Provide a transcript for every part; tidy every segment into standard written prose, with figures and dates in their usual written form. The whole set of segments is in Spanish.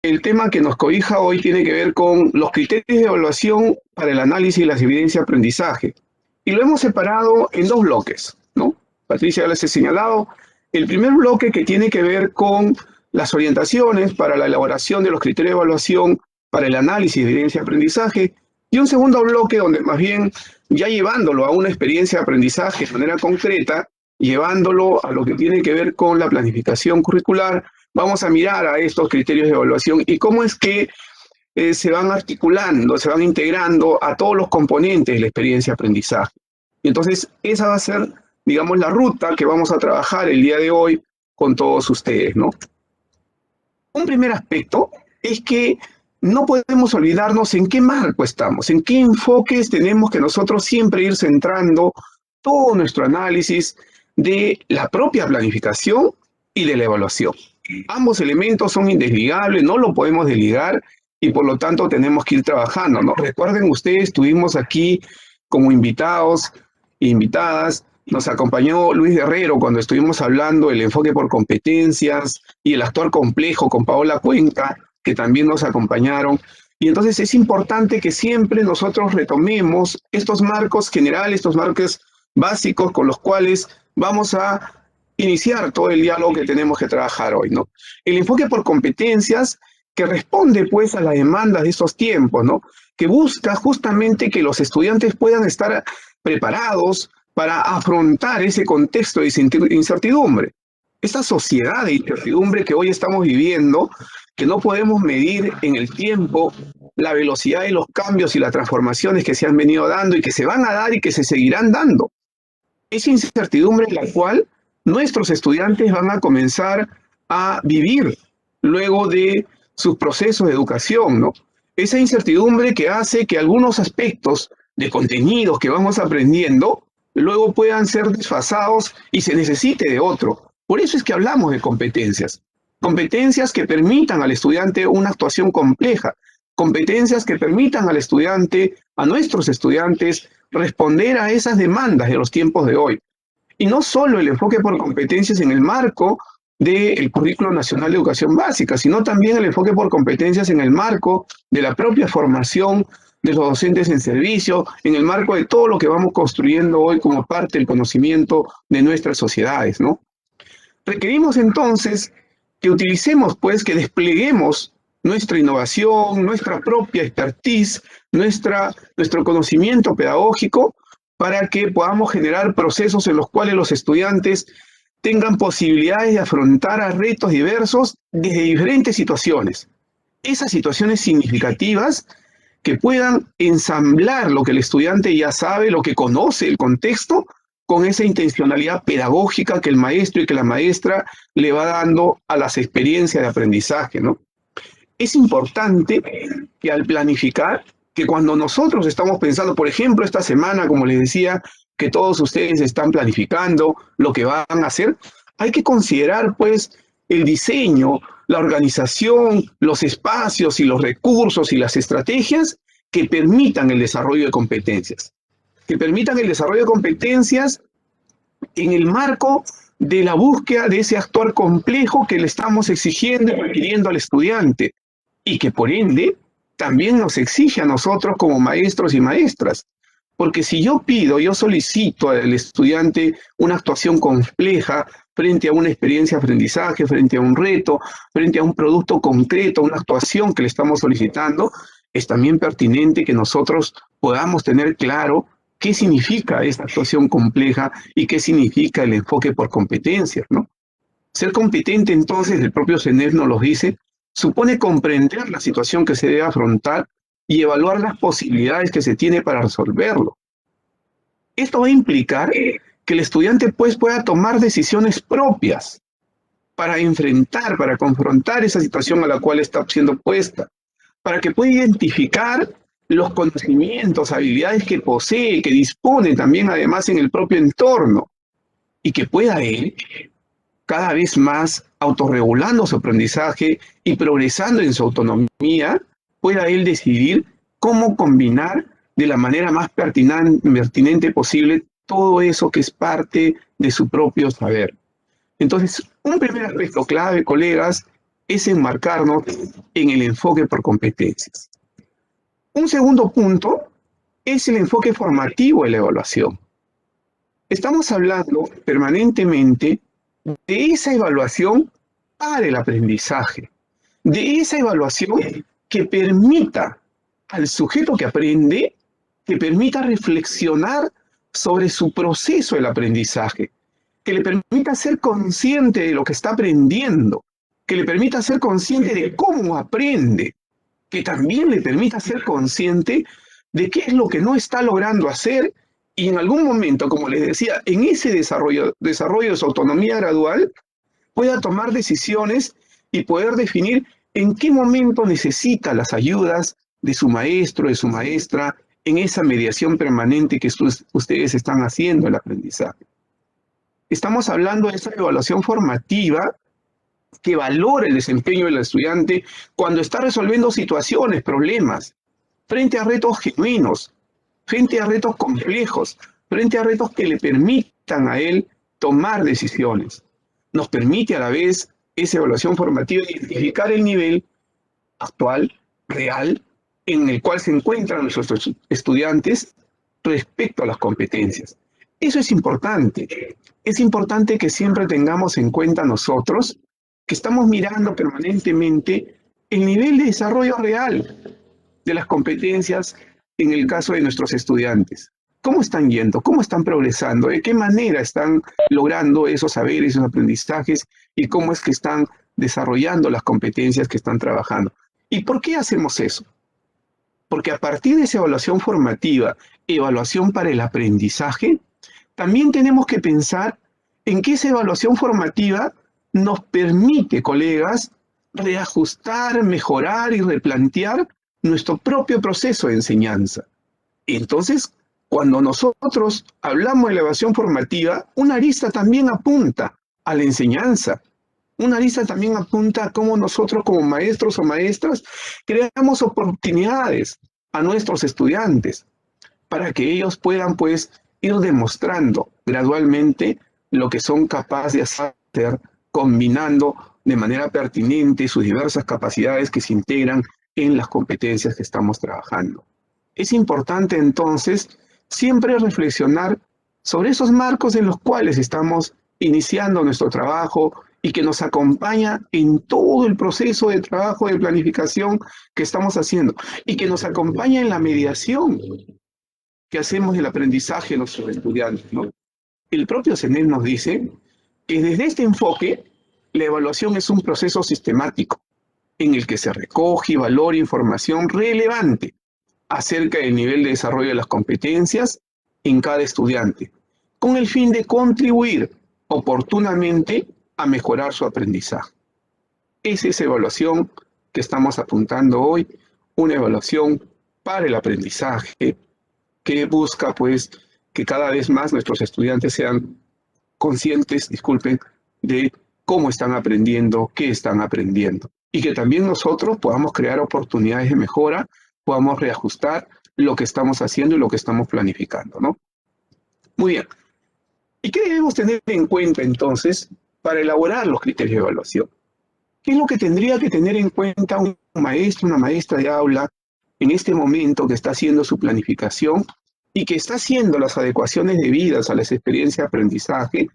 El tema que nos cobija hoy tiene que ver con los criterios de evaluación para el análisis y las evidencias de aprendizaje. Y lo hemos separado en dos bloques, ¿no? Patricia ya les he señalado. El primer bloque que tiene que ver con las orientaciones para la elaboración de los criterios de evaluación para el análisis de evidencia de aprendizaje. Y un segundo bloque donde más bien ya llevándolo a una experiencia de aprendizaje de manera concreta, llevándolo a lo que tiene que ver con la planificación curricular, vamos a mirar a estos criterios de evaluación y cómo es que se van articulando, se van integrando a todos los componentes de la experiencia de aprendizaje. Y entonces esa va a ser, digamos, la ruta que vamos a trabajar el día de hoy con todos ustedes, ¿no? Un primer aspecto es que no podemos olvidarnos en qué marco estamos, en qué enfoques tenemos que nosotros siempre ir centrando todo nuestro análisis de la propia planificación y de la evaluación. Ambos elementos son indesligables, no lo podemos desligar y por lo tanto tenemos que ir trabajando, ¿no? Recuerden ustedes, estuvimos aquí como invitados e invitadas, nos acompañó Luis Guerrero cuando estuvimos hablando del enfoque por competencias y el actuar complejo con Paola Cuenca, que también nos acompañaron. Y entonces es importante que siempre nosotros retomemos estos marcos generales, estos marcos básicos con los cuales vamos a iniciar todo el diálogo que tenemos que trabajar hoy, ¿no? El enfoque por competencias que responde pues a las demandas de estos tiempos, ¿no? Que busca justamente que los estudiantes puedan estar preparados para afrontar ese contexto de incertidumbre. Esta sociedad de incertidumbre que hoy estamos viviendo, que no podemos medir en el tiempo la velocidad de los cambios y las transformaciones que se han venido dando y que se van a dar y que se seguirán dando. Esa incertidumbre en la cual nuestros estudiantes van a comenzar a vivir luego de sus procesos de educación, ¿no? Esa incertidumbre que hace que algunos aspectos de contenidos que vamos aprendiendo luego puedan ser desfasados y se necesite de otro. Por eso es que hablamos de competencias. Competencias que permitan al estudiante una actuación compleja, competencias que permitan al estudiante, a nuestros estudiantes, responder a esas demandas de los tiempos de hoy. Y no solo el enfoque por competencias en el marco del Currículo Nacional de Educación Básica, sino también el enfoque por competencias en el marco de la propia formación de los docentes en servicio, en el marco de todo lo que vamos construyendo hoy como parte del conocimiento de nuestras sociedades, ¿no? Requerimos entonces que utilicemos, pues, que despleguemos nuestra innovación, nuestra propia expertise, nuestro conocimiento pedagógico para que podamos generar procesos en los cuales los estudiantes tengan posibilidades de afrontar a retos diversos desde diferentes situaciones. Esas situaciones significativas que puedan ensamblar lo que el estudiante ya sabe, lo que conoce, el contexto, con esa intencionalidad pedagógica que el maestro y que la maestra le va dando a las experiencias de aprendizaje, ¿no? Es importante que al planificar, que cuando nosotros estamos pensando, por ejemplo, esta semana, como les decía, que todos ustedes están planificando lo que van a hacer, hay que considerar, pues, el diseño, la organización, los espacios y los recursos y las estrategias que permitan el desarrollo de competencias. Que permitan el desarrollo de competencias en el marco de la búsqueda de ese actuar complejo que le estamos exigiendo y requiriendo al estudiante y que por ende también nos exige a nosotros como maestros y maestras. Porque si yo solicito al estudiante una actuación compleja frente a una experiencia de aprendizaje, frente a un reto, frente a un producto concreto, una actuación que le estamos solicitando, es también pertinente que nosotros podamos tener claro qué significa esta actuación compleja y qué significa el enfoque por competencias, ¿no? Ser competente, entonces, el propio CENEF nos lo dice, supone comprender la situación que se debe afrontar y evaluar las posibilidades que se tiene para resolverlo. Esto va a implicar que el estudiante pues, pueda tomar decisiones propias para enfrentar, para confrontar esa situación a la cual está siendo puesta, para que pueda identificar los conocimientos, habilidades que posee, que dispone también además en el propio entorno, y que pueda él cada vez más autorregulando su aprendizaje y progresando en su autonomía, pueda él decidir cómo combinar de la manera más pertinente posible todo eso que es parte de su propio saber. Entonces, un primer aspecto clave, colegas, es enmarcarnos en el enfoque por competencias. Un segundo punto es el enfoque formativo de la evaluación. Estamos hablando permanentemente de esa evaluación para el aprendizaje, de esa evaluación que permita al sujeto que aprende, que permita reflexionar sobre su proceso del aprendizaje, que le permita ser consciente de lo que está aprendiendo, que le permita ser consciente de cómo aprende, que también le permita ser consciente de qué es lo que no está logrando hacer y en algún momento, como les decía, en ese desarrollo de su autonomía gradual, pueda tomar decisiones y poder definir en qué momento necesita las ayudas de su maestro, de su maestra, en esa mediación permanente que ustedes están haciendo el aprendizaje. Estamos hablando de esa evaluación formativa que valora el desempeño del estudiante cuando está resolviendo situaciones, problemas, frente a retos genuinos, frente a retos complejos, frente a retos que le permitan a él tomar decisiones. Nos permite a la vez esa evaluación formativa identificar el nivel actual, real, en el cual se encuentran nuestros estudiantes respecto a las competencias. Eso es importante. Es importante que siempre tengamos en cuenta nosotros que estamos mirando permanentemente el nivel de desarrollo real de las competencias en el caso de nuestros estudiantes. ¿Cómo están yendo? ¿Cómo están progresando? ¿De qué manera están logrando esos saberes, esos aprendizajes? ¿Y cómo es que están desarrollando las competencias que están trabajando? ¿Y por qué hacemos eso? Porque a partir de esa evaluación formativa, evaluación para el aprendizaje, también tenemos que pensar en que esa evaluación formativa nos permite, colegas, reajustar, mejorar y replantear nuestro propio proceso de enseñanza. Entonces, cuando nosotros hablamos de la evaluación formativa, una arista también apunta a la enseñanza. Una arista también apunta a cómo nosotros como maestros o maestras creamos oportunidades a nuestros estudiantes para que ellos puedan pues ir demostrando gradualmente lo que son capaces de hacer, combinando de manera pertinente sus diversas capacidades que se integran en las competencias que estamos trabajando. Es importante entonces siempre reflexionar sobre esos marcos en los cuales estamos iniciando nuestro trabajo y que nos acompaña en todo el proceso de trabajo de planificación que estamos haciendo y que nos acompaña en la mediación que hacemos del aprendizaje de nuestros estudiantes, ¿no? El propio CNEL nos dice que desde este enfoque la evaluación es un proceso sistemático en el que se recoge y valora información relevante acerca del nivel de desarrollo de las competencias en cada estudiante, con el fin de contribuir oportunamente a mejorar su aprendizaje. Es esa evaluación que estamos apuntando hoy, una evaluación para el aprendizaje que busca pues que cada vez más nuestros estudiantes sean conscientes, de cómo están aprendiendo, qué están aprendiendo. Y que también nosotros podamos crear oportunidades de mejora, podamos reajustar lo que estamos haciendo y lo que estamos planificando, ¿no? Muy bien. ¿Y qué debemos tener en cuenta entonces para elaborar los criterios de evaluación? ¿Qué es lo que tendría que tener en cuenta un maestro, una maestra de aula en este momento que está haciendo su planificación y que está haciendo las adecuaciones debidas a las experiencias de aprendizaje,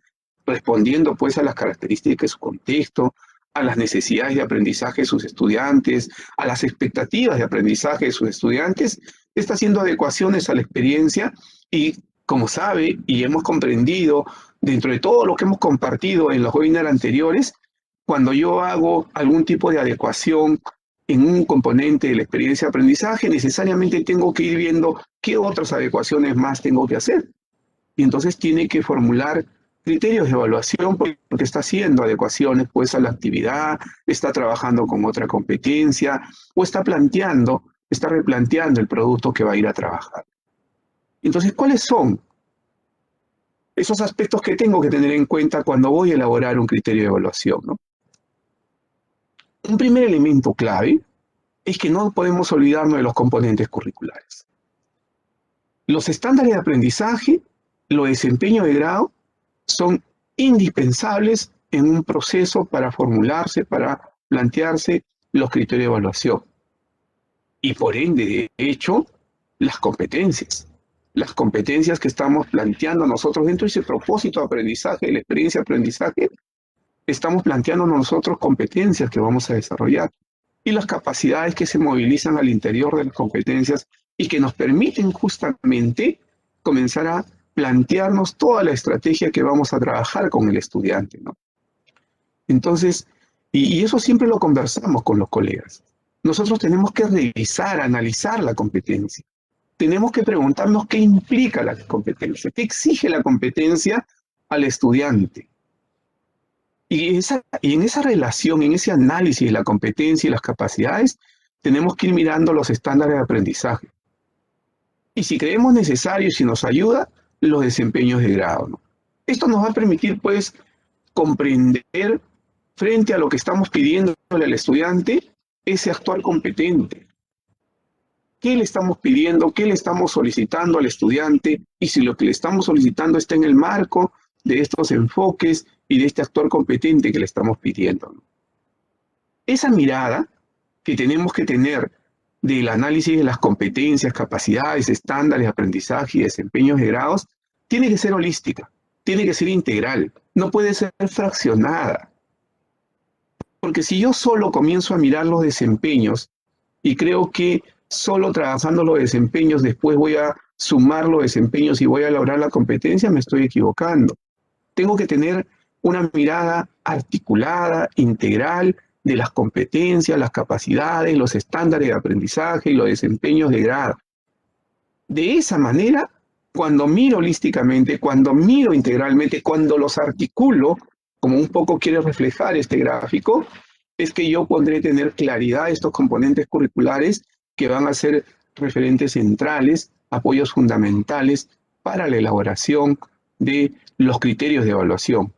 respondiendo pues a las características de su contexto, a las necesidades de aprendizaje de sus estudiantes, a las expectativas de aprendizaje de sus estudiantes, está haciendo adecuaciones a la experiencia y, como sabe y hemos comprendido dentro de todo lo que hemos compartido en los webinars anteriores, cuando yo hago algún tipo de adecuación en un componente de la experiencia de aprendizaje, necesariamente tengo que ir viendo qué otras adecuaciones más tengo que hacer. Y entonces tiene que formular criterios de evaluación porque está haciendo adecuaciones pues a la actividad, está trabajando con otra competencia o está replanteando el producto que va a ir a trabajar. Entonces, ¿cuáles son esos aspectos que tengo que tener en cuenta cuando voy a elaborar un criterio de evaluación, ¿no? Un primer elemento clave es que no podemos olvidarnos de los componentes curriculares. Los estándares de aprendizaje, los desempeños de grado, son indispensables en un proceso para formularse, para plantearse los criterios de evaluación. Y por ende, de hecho, las competencias. Las competencias que estamos planteando nosotros dentro de ese propósito de aprendizaje, de la experiencia de aprendizaje, estamos planteando nosotros competencias que vamos a desarrollar y las capacidades que se movilizan al interior de las competencias y que nos permiten justamente comenzar a plantearnos toda la estrategia que vamos a trabajar con el estudiante, ¿no? Entonces, y eso siempre lo conversamos con los colegas. Nosotros tenemos que revisar, analizar la competencia. Tenemos que preguntarnos qué implica la competencia, qué exige la competencia al estudiante. Y en esa relación, en ese análisis de la competencia y las capacidades, tenemos que ir mirando los estándares de aprendizaje. Y si creemos necesario y si nos ayuda, los desempeños de grado, ¿no? Esto nos va a permitir, pues, comprender frente a lo que estamos pidiéndole al estudiante, ese actuar competente. ¿Qué le estamos pidiendo? ¿Qué le estamos solicitando al estudiante? Y si lo que le estamos solicitando está en el marco de estos enfoques y de este actuar competente que le estamos pidiendo, ¿no? Esa mirada que tenemos que tener del análisis de las competencias, capacidades, estándares de aprendizaje y desempeños de grados, tiene que ser holística, tiene que ser integral, no puede ser fraccionada. Porque si yo solo comienzo a mirar los desempeños y creo que solo trabajando los desempeños después voy a sumar los desempeños y voy a lograr la competencia, me estoy equivocando. Tengo que tener una mirada articulada, integral, de las competencias, las capacidades, los estándares de aprendizaje y los desempeños de grado. De esa manera, cuando miro holísticamente, cuando miro integralmente, cuando los articulo, como un poco quiere reflejar este gráfico, es que yo podré tener claridad de estos componentes curriculares que van a ser referentes centrales, apoyos fundamentales para la elaboración de los criterios de evaluación.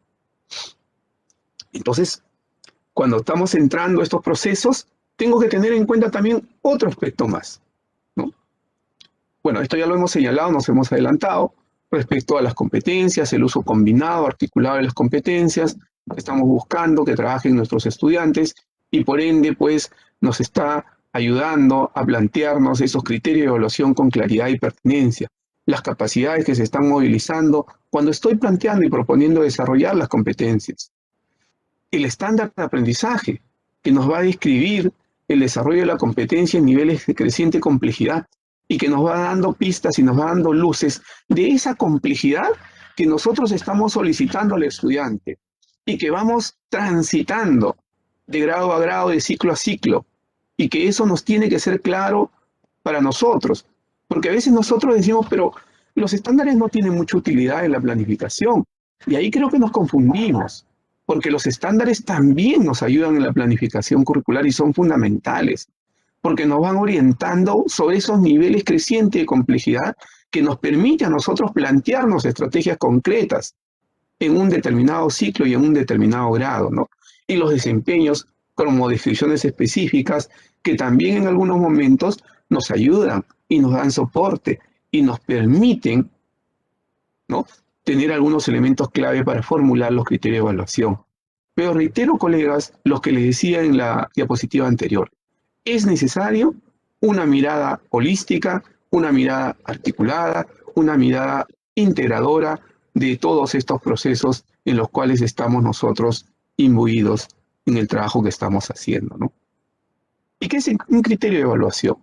Entonces, cuando estamos entrando a estos procesos, tengo que tener en cuenta también otro aspecto más, ¿no? Bueno, esto ya lo hemos señalado, nos hemos adelantado respecto a las competencias, el uso combinado, articulado de las competencias. Estamos buscando que trabajen nuestros estudiantes y por ende, pues, nos está ayudando a plantearnos esos criterios de evaluación con claridad y pertinencia. Las capacidades que se están movilizando cuando estoy planteando y proponiendo desarrollar las competencias. El estándar de aprendizaje, que nos va a describir el desarrollo de la competencia en niveles de creciente complejidad y que nos va dando pistas y nos va dando luces de esa complejidad que nosotros estamos solicitando al estudiante y que vamos transitando de grado a grado, de ciclo a ciclo, y que eso nos tiene que ser claro para nosotros, porque a veces nosotros decimos, pero los estándares no tienen mucha utilidad en la planificación, y ahí creo que nos confundimos, porque los estándares también nos ayudan en la planificación curricular y son fundamentales, porque nos van orientando sobre esos niveles crecientes de complejidad que nos permite a nosotros plantearnos estrategias concretas en un determinado ciclo y en un determinado grado, ¿no? Y los desempeños como descripciones específicas que también en algunos momentos nos ayudan y nos dan soporte y nos permiten, ¿no?, tener algunos elementos clave para formular los criterios de evaluación. Pero reitero, colegas, lo que les decía en la diapositiva anterior. Es necesario una mirada holística, una mirada articulada, una mirada integradora de todos estos procesos en los cuales estamos nosotros imbuidos en el trabajo que estamos haciendo, ¿no? ¿Y qué es un criterio de evaluación?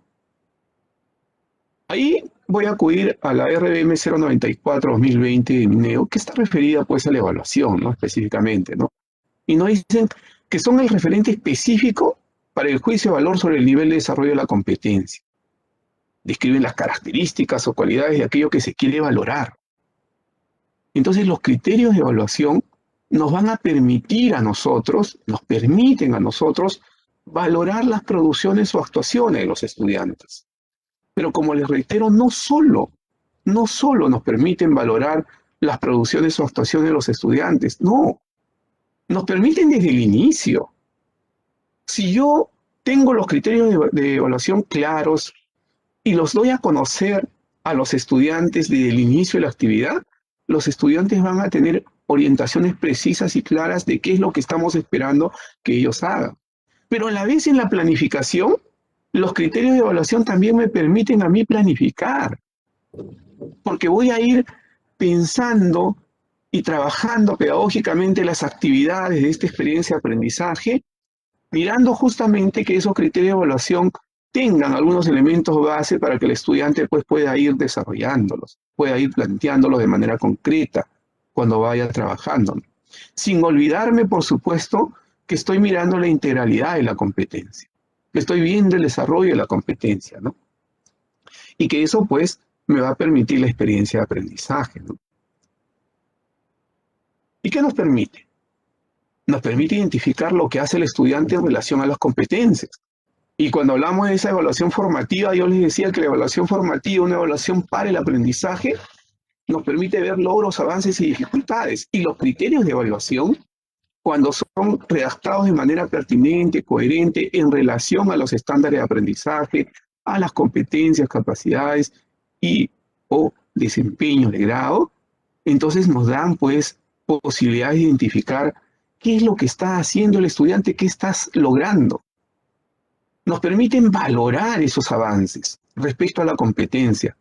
Ahí voy a acudir a la RBM 094-2020 de Mineo, que está referida pues a la evaluación, ¿no?, específicamente, ¿no? Y nos dicen que son el referente específico para el juicio de valor sobre el nivel de desarrollo de la competencia. Describen las características o cualidades de aquello que se quiere valorar. Entonces los criterios de evaluación nos van a permitir a nosotros, nos permiten a nosotros valorar las producciones o actuaciones de los estudiantes. Pero como les reitero, no solo nos permiten valorar las producciones o actuaciones de los estudiantes, no, nos permiten desde el inicio. Si yo tengo los criterios de evaluación claros y los doy a conocer a los estudiantes desde el inicio de la actividad, los estudiantes van a tener orientaciones precisas y claras de qué es lo que estamos esperando que ellos hagan. Pero a la vez en la planificación, los criterios de evaluación también me permiten a mí planificar, porque voy a ir pensando y trabajando pedagógicamente las actividades de esta experiencia de aprendizaje, mirando justamente que esos criterios de evaluación tengan algunos elementos base para que el estudiante pues, pueda ir desarrollándolos, pueda ir planteándolos de manera concreta cuando vaya trabajando. Sin olvidarme, por supuesto, que estoy mirando la integralidad de la competencia, que estoy viendo el desarrollo de la competencia, ¿no? Y que eso pues me va a permitir la experiencia de aprendizaje, ¿no? ¿Y qué nos permite? Nos permite identificar lo que hace el estudiante en relación a las competencias. Y cuando hablamos de esa evaluación formativa, yo les decía que la evaluación formativa, una evaluación para el aprendizaje, nos permite ver logros, avances y dificultades. Y los criterios de evaluación, cuando son redactados de manera pertinente, coherente, en relación a los estándares de aprendizaje, a las competencias, capacidades y o desempeños de grado, entonces nos dan pues posibilidades de identificar qué es lo que está haciendo el estudiante, qué estás logrando. Nos permiten valorar esos avances respecto a la competencia,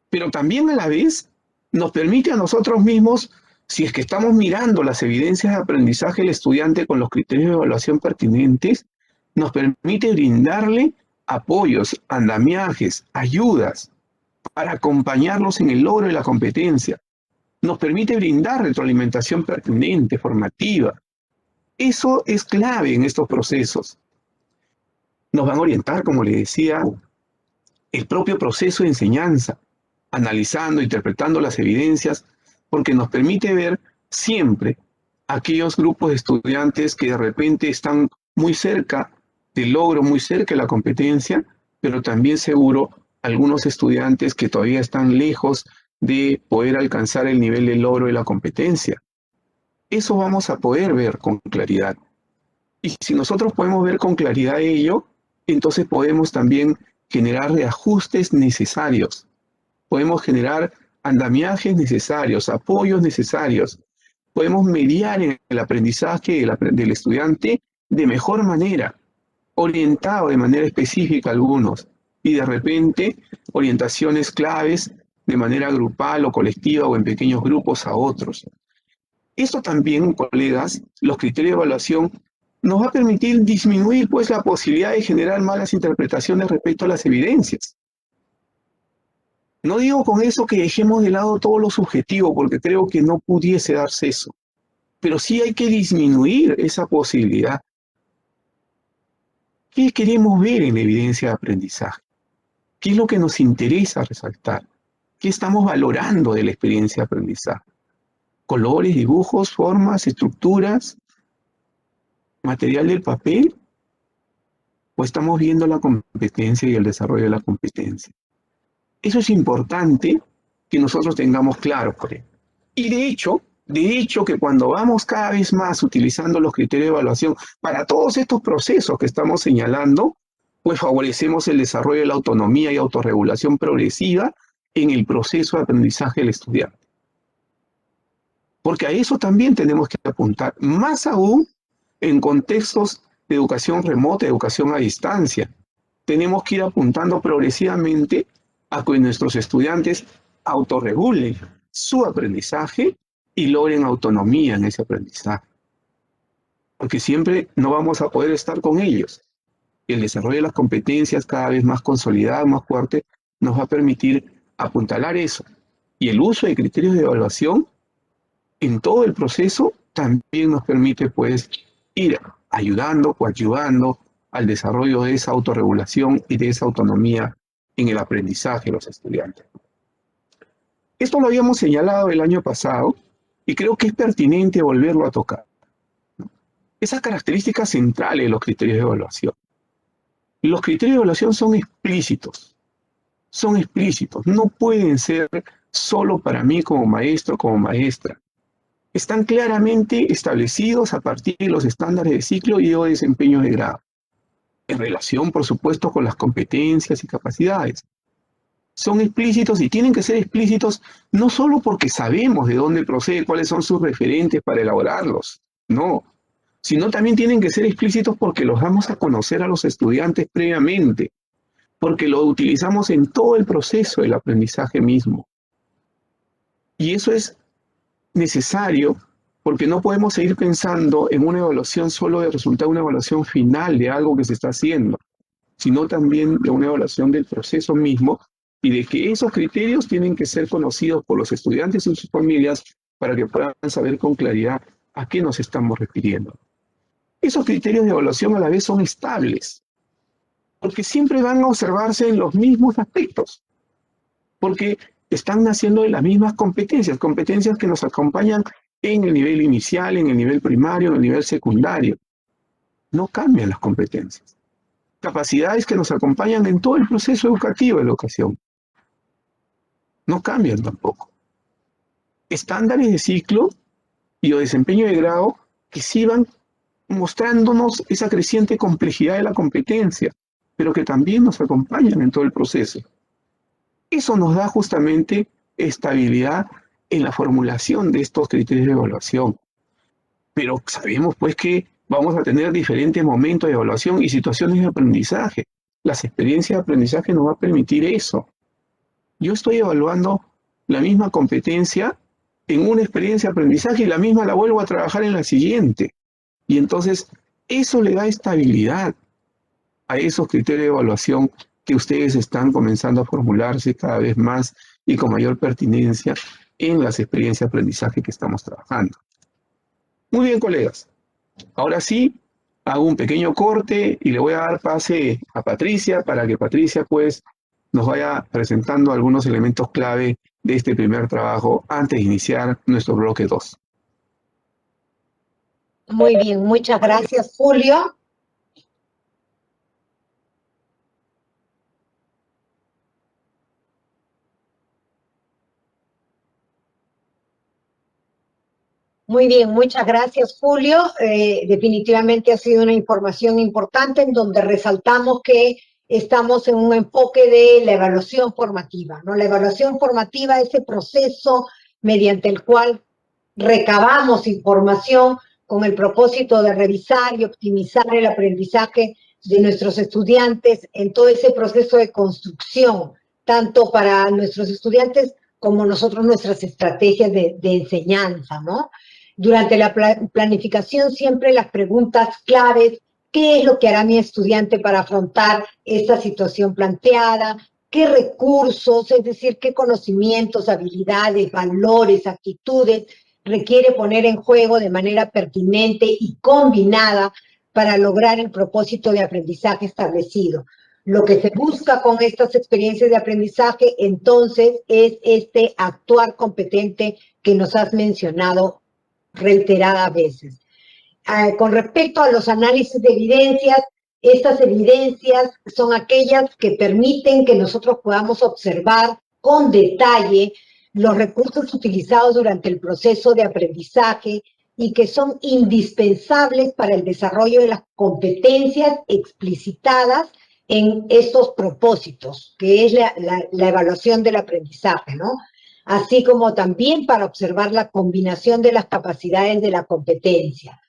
pero también a la vez nos permite a nosotros mismos, si es que estamos mirando las evidencias de aprendizaje del estudiante con los criterios de evaluación pertinentes, nos permite brindarle apoyos, andamiajes, ayudas para acompañarlos en el logro de la competencia. Nos permite brindar retroalimentación pertinente, formativa. Eso es clave en estos procesos. Nos van a orientar, como les decía, el propio proceso de enseñanza, analizando, interpretando las evidencias, porque nos permite ver siempre aquellos grupos de estudiantes que de repente están muy cerca del logro, muy cerca de la competencia, pero también seguro algunos estudiantes que todavía están lejos de poder alcanzar el nivel de logro de la competencia. Eso vamos a poder ver con claridad. Y si nosotros podemos ver con claridad ello, entonces podemos también generar reajustes necesarios. Podemos generar andamiajes necesarios, apoyos necesarios. Podemos mediar en el aprendizaje del estudiante de mejor manera, orientado de manera específica a algunos, y de repente orientaciones claves de manera grupal o colectiva o en pequeños grupos a otros. Esto también, colegas, los criterios de evaluación nos va a permitir disminuir pues la posibilidad de generar malas interpretaciones respecto a las evidencias. No digo con eso que dejemos de lado todo lo subjetivo, porque creo que no pudiese darse eso, pero sí hay que disminuir esa posibilidad. ¿Qué queremos ver en la evidencia de aprendizaje? ¿Qué es lo que nos interesa resaltar? ¿Qué estamos valorando de la experiencia de aprendizaje? ¿Colores, dibujos, formas, estructuras, material del papel? ¿O estamos viendo la competencia y el desarrollo de la competencia? Eso es importante que nosotros tengamos claro, por ejemplo. Y de hecho que cuando vamos cada vez más utilizando los criterios de evaluación para todos estos procesos que estamos señalando, pues favorecemos el desarrollo de la autonomía y autorregulación progresiva en el proceso de aprendizaje del estudiante. Porque a eso también tenemos que apuntar, más aún en contextos de educación remota, educación a distancia. Tenemos que ir apuntando progresivamente a que nuestros estudiantes autorregulen su aprendizaje y logren autonomía en ese aprendizaje. Porque siempre no vamos a poder estar con ellos. El desarrollo de las competencias cada vez más consolidado, más fuerte, nos va a permitir apuntalar eso. Y el uso de criterios de evaluación en todo el proceso también nos permite pues ir ayudando, coadyuvando al desarrollo de esa autorregulación y de esa autonomía en el aprendizaje de los estudiantes. Esto lo habíamos señalado el año pasado y creo que es pertinente volverlo a tocar. Esa característica central de los criterios de evaluación. Los criterios de evaluación son explícitos, no pueden ser solo para mí como maestro, como maestra. Están claramente establecidos a partir de los estándares de ciclo y de desempeño de grado, en relación, por supuesto, con las competencias y capacidades. Son explícitos y tienen que ser explícitos no solo porque sabemos de dónde procede, cuáles son sus referentes para elaborarlos, no. sino también tienen que ser explícitos porque los damos a conocer a los estudiantes previamente, porque lo utilizamos en todo el proceso del aprendizaje mismo. Y eso es necesario porque no podemos seguir pensando en una evaluación solo de resultado, una evaluación final de algo que se está haciendo, sino también de una evaluación del proceso mismo y de que esos criterios tienen que ser conocidos por los estudiantes y sus familias para que puedan saber con claridad a qué nos estamos refiriendo. Esos criterios de evaluación a la vez son estables, porque siempre van a observarse en los mismos aspectos, porque están naciendo de las mismas competencias, competencias que nos acompañan en el nivel inicial, en el nivel primario, en el nivel secundario. No cambian las competencias. Capacidades que nos acompañan en todo el proceso educativo de la educación. No cambian tampoco. Estándares de ciclo y o desempeño de grado que sí van mostrándonos esa creciente complejidad de la competencia, pero que también nos acompañan en todo el proceso. Eso nos da justamente estabilidad en la formulación de estos criterios de evaluación. Pero sabemos pues que vamos a tener diferentes momentos de evaluación y situaciones de aprendizaje. Las experiencias de aprendizaje nos va a permitir eso. Yo estoy evaluando la misma competencia en una experiencia de aprendizaje y la misma la vuelvo a trabajar en la siguiente. Y entonces eso le da estabilidad a esos criterios de evaluación que ustedes están comenzando a formularse cada vez más y con mayor pertinencia en las experiencias de aprendizaje que estamos trabajando. Muy bien, colegas. Ahora sí, hago un pequeño corte y le voy a dar pase a Patricia para que Patricia pues nos vaya presentando algunos elementos clave de este primer trabajo antes de iniciar nuestro bloque 2. Muy bien, muchas gracias, Julio. Muy bien, muchas gracias, Julio. Definitivamente ha sido una información importante en donde resaltamos que estamos en un enfoque de la evaluación formativa, ¿no? La evaluación formativa es ese proceso mediante el cual recabamos información con el propósito de revisar y optimizar el aprendizaje de nuestros estudiantes en todo ese proceso de construcción, tanto para nuestros estudiantes como nosotros nuestras estrategias de enseñanza, ¿no? Durante la planificación siempre las preguntas claves: ¿qué es lo que hará mi estudiante para afrontar esta situación planteada? ¿Qué recursos, es decir, qué conocimientos, habilidades, valores, actitudes requiere poner en juego de manera pertinente y combinada para lograr el propósito de aprendizaje establecido? Lo que se busca con estas experiencias de aprendizaje, entonces, es este actuar competente que nos has mencionado reiteradas veces. Con respecto a los análisis de evidencias, estas evidencias son aquellas que permiten que nosotros podamos observar con detalle los recursos utilizados durante el proceso de aprendizaje y que son indispensables para el desarrollo de las competencias explicitadas en estos propósitos, que es la evaluación del aprendizaje, ¿no? Así como también para observar la combinación de las capacidades de la competencia.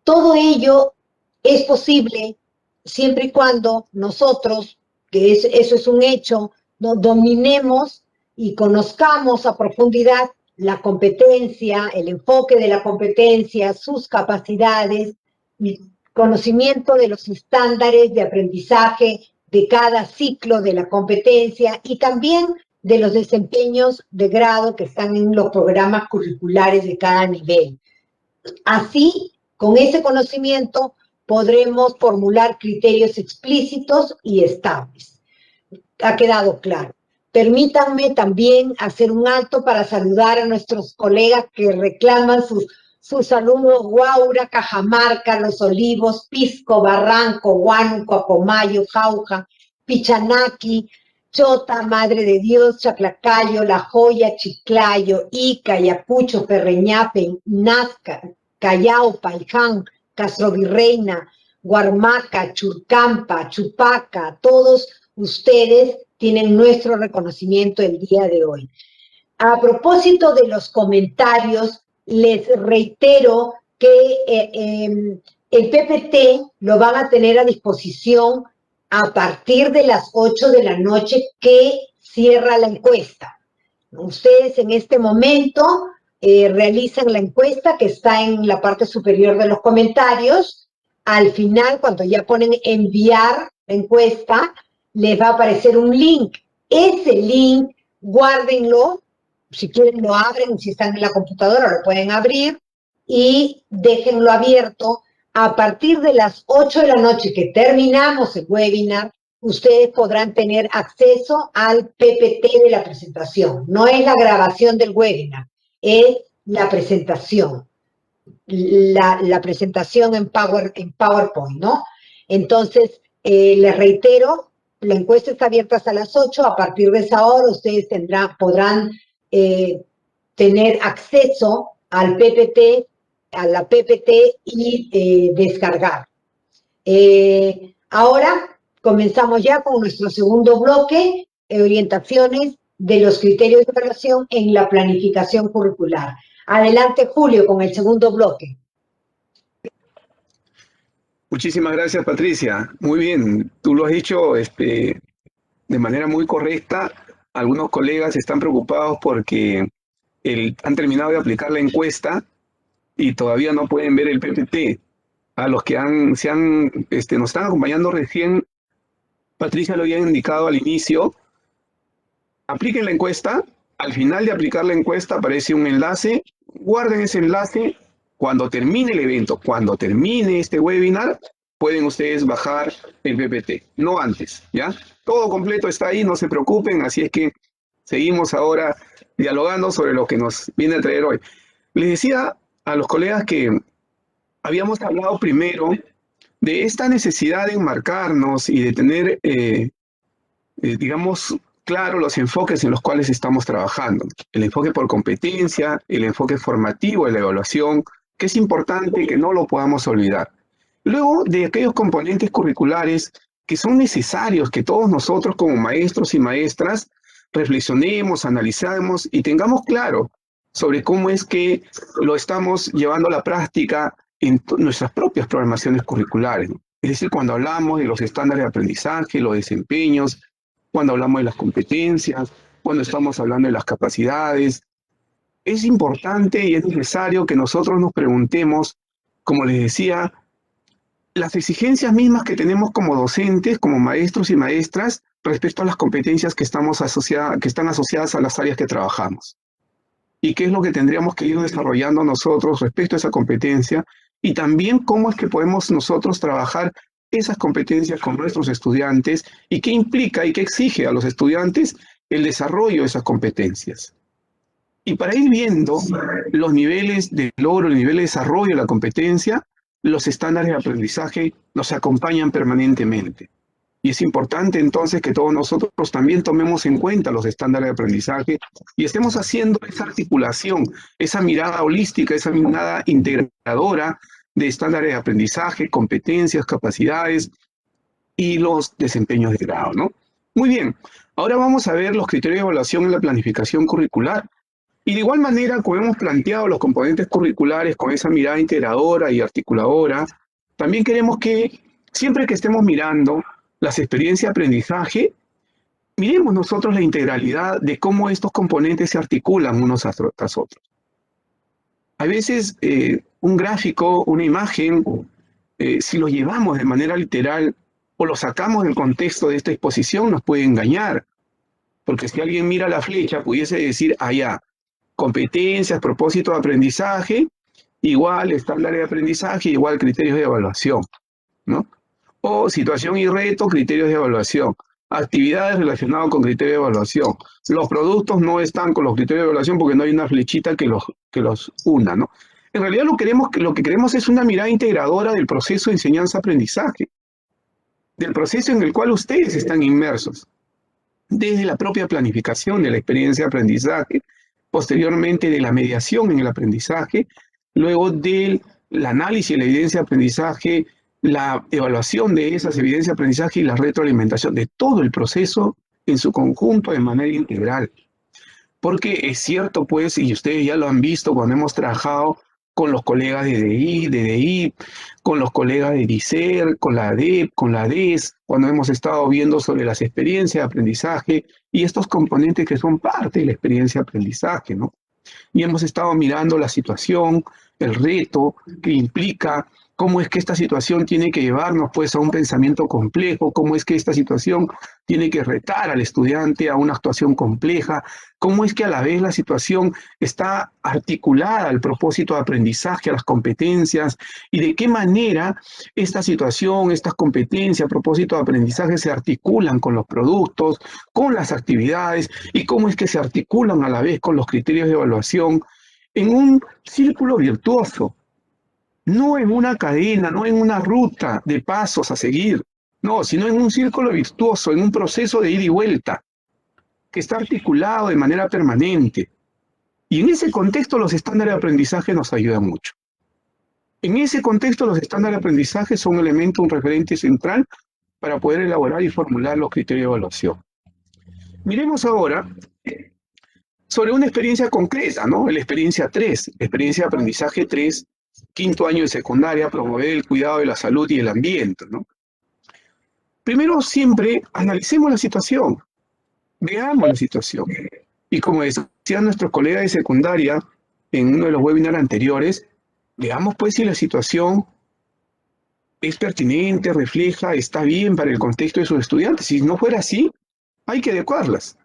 Todo ello es posible siempre y cuando nosotros, eso es un hecho, ¿no?, dominemos y conozcamos a profundidad la competencia, el enfoque de la competencia, sus capacidades, y conocimiento de los estándares de aprendizaje de cada ciclo de la competencia y también de los desempeños de grado que están en los programas curriculares de cada nivel. Así, con ese conocimiento, podremos formular criterios explícitos y estables. ¿Ha quedado claro? Permítanme también hacer un alto para saludar a nuestros colegas que reclaman sus saludos: Guaura, Cajamarca, Los Olivos, Pisco, Barranco, Huánuco, Acomayo, Jauja, Pichanaki, Chota, Madre de Dios, Chaclacayo, La Joya, Chiclayo, Ica, Ayacucho, Ferreñafe, Nazca, Callao, Paiján, Castrovirreina, Guarmaca, Churcampa, Chupaca, todos ustedes tienen nuestro reconocimiento el día de hoy. A propósito de los comentarios, les reitero que el PPT lo van a tener a disposición a partir de las 8 de la noche que cierra la encuesta. Ustedes en este momento realizan la encuesta que está en la parte superior de los comentarios. Al final, cuando ya ponen enviar la encuesta, les va a aparecer un link. Ese link, guárdenlo. Si quieren lo abren, si están en la computadora lo pueden abrir y déjenlo abierto. A partir de las 8 de la noche que terminamos el webinar, ustedes podrán tener acceso al PPT de la presentación. No es la grabación del webinar, es la presentación. La presentación en PowerPoint, ¿no? Entonces, les reitero, la encuesta está abierta hasta las 8. A partir de esa hora, ustedes podrán tener acceso al PPT, a la PPT y descargar. Ahora comenzamos ya con nuestro segundo bloque, orientaciones de los criterios de evaluación en la planificación curricular. Adelante, Julio, con el segundo bloque. Muchísimas gracias, Patricia. Muy bien, tú lo has dicho de manera muy correcta. Algunos colegas están preocupados porque han terminado de aplicar la encuesta y todavía no pueden ver el PPT. A los que nos están acompañando recién, Patricia lo había indicado al inicio. Apliquen la encuesta. Al final de aplicar la encuesta aparece un enlace. Guarden ese enlace. Cuando termine el evento, cuando termine este webinar, pueden ustedes bajar el PPT. No antes, ¿ya? Todo completo está ahí, no se preocupen. Así es que seguimos ahora dialogando sobre lo que nos viene a traer hoy. Les decía a los colegas que habíamos hablado primero de esta necesidad de enmarcarnos y de tener, digamos, claro los enfoques en los cuales estamos trabajando. El enfoque por competencia, el enfoque formativo de la evaluación, que es importante que no lo podamos olvidar. Luego de aquellos componentes curriculares que son necesarios que todos nosotros como maestros y maestras reflexionemos, analicemos y tengamos claro sobre cómo es que lo estamos llevando a la práctica en nuestras propias programaciones curriculares, ¿no? Es decir, cuando hablamos de los estándares de aprendizaje, los desempeños, cuando hablamos de las competencias, cuando estamos hablando de las capacidades, es importante y es necesario que nosotros nos preguntemos, como les decía, las exigencias mismas que tenemos como docentes, como maestros y maestras, respecto a las competencias que están asociadas a las áreas que trabajamos. Y qué es lo que tendríamos que ir desarrollando nosotros respecto a esa competencia, y también cómo es que podemos nosotros trabajar esas competencias con nuestros estudiantes, y qué implica y qué exige a los estudiantes el desarrollo de esas competencias. Y para ir viendo los niveles de logro, el nivel de desarrollo de la competencia, los estándares de aprendizaje nos acompañan permanentemente. Y es importante entonces que todos nosotros también tomemos en cuenta los estándares de aprendizaje y estemos haciendo esa articulación, esa mirada holística, esa mirada integradora de estándares de aprendizaje, competencias, capacidades y los desempeños de grado, ¿no? Muy bien, ahora vamos a ver los criterios de evaluación en la planificación curricular. Y de igual manera, como hemos planteado los componentes curriculares con esa mirada integradora y articuladora, también queremos que siempre que estemos mirando las experiencias de aprendizaje, miremos nosotros la integralidad de cómo estos componentes se articulan unos tras otros. A veces un gráfico, una imagen, si lo llevamos de manera literal o lo sacamos del contexto de esta exposición, nos puede engañar. Porque si alguien mira la flecha, pudiese decir, allá, competencias, propósito de aprendizaje, igual estándar de aprendizaje, igual criterios de evaluación, ¿no? O situación y reto, criterios de evaluación. Actividades relacionadas con criterios de evaluación. Los productos no están con los criterios de evaluación porque no hay una flechita que los una, ¿no? En realidad lo que queremos es una mirada integradora del proceso de enseñanza-aprendizaje, del proceso en el cual ustedes están inmersos, desde la propia planificación de la experiencia de aprendizaje, posteriormente de la mediación en el aprendizaje, luego del análisis de la evidencia de aprendizaje, la evaluación de esas evidencias de aprendizaje y la retroalimentación de todo el proceso en su conjunto de manera integral. Porque es cierto, pues, y ustedes ya lo han visto cuando hemos trabajado con los colegas de DI, con los colegas de DICER, con la ADEP, con la ADES, cuando hemos estado viendo sobre las experiencias de aprendizaje y estos componentes que son parte de la experiencia de aprendizaje, ¿no? Y hemos estado mirando la situación, el reto que implica, cómo es que esta situación tiene que llevarnos pues a un pensamiento complejo, cómo es que esta situación tiene que retar al estudiante a una actuación compleja, cómo es que a la vez la situación está articulada al propósito de aprendizaje, a las competencias, y de qué manera esta situación, estas competencias, a propósito de aprendizaje se articulan con los productos, con las actividades, y cómo es que se articulan a la vez con los criterios de evaluación en un círculo virtuoso. No en una cadena, no en una ruta de pasos a seguir, no, sino en un círculo virtuoso, en un proceso de ida y vuelta, que está articulado de manera permanente. Y en ese contexto los estándares de aprendizaje nos ayudan mucho. En ese contexto los estándares de aprendizaje son un elemento, un referente central para poder elaborar y formular los criterios de evaluación. Miremos ahora sobre una experiencia concreta, ¿no? La experiencia 3, experiencia de aprendizaje 3, quinto año de secundaria, promover el cuidado de la salud y el ambiente, ¿no? Primero, siempre analicemos la situación, veamos la situación. Y como decían nuestros colegas de secundaria en uno de los webinars anteriores, veamos pues si la situación es pertinente, refleja, está bien para el contexto de sus estudiantes. Si no fuera así, hay que adecuarlas.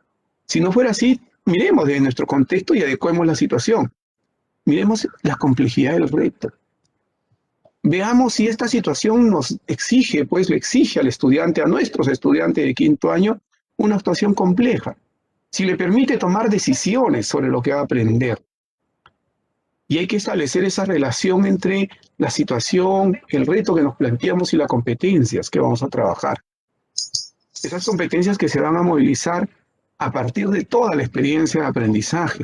Si no fuera así, miremos de nuestro contexto y adecuemos la situación. Miremos la complejidad del reto. Veamos si esta situación nos exige, pues le exige al estudiante, a nuestros estudiantes de quinto año, una actuación compleja. Si le permite tomar decisiones sobre lo que va a aprender. Y hay que establecer esa relación entre la situación, el reto que nos planteamos y las competencias que vamos a trabajar. Esas competencias que se van a movilizar a partir de toda la experiencia de aprendizaje.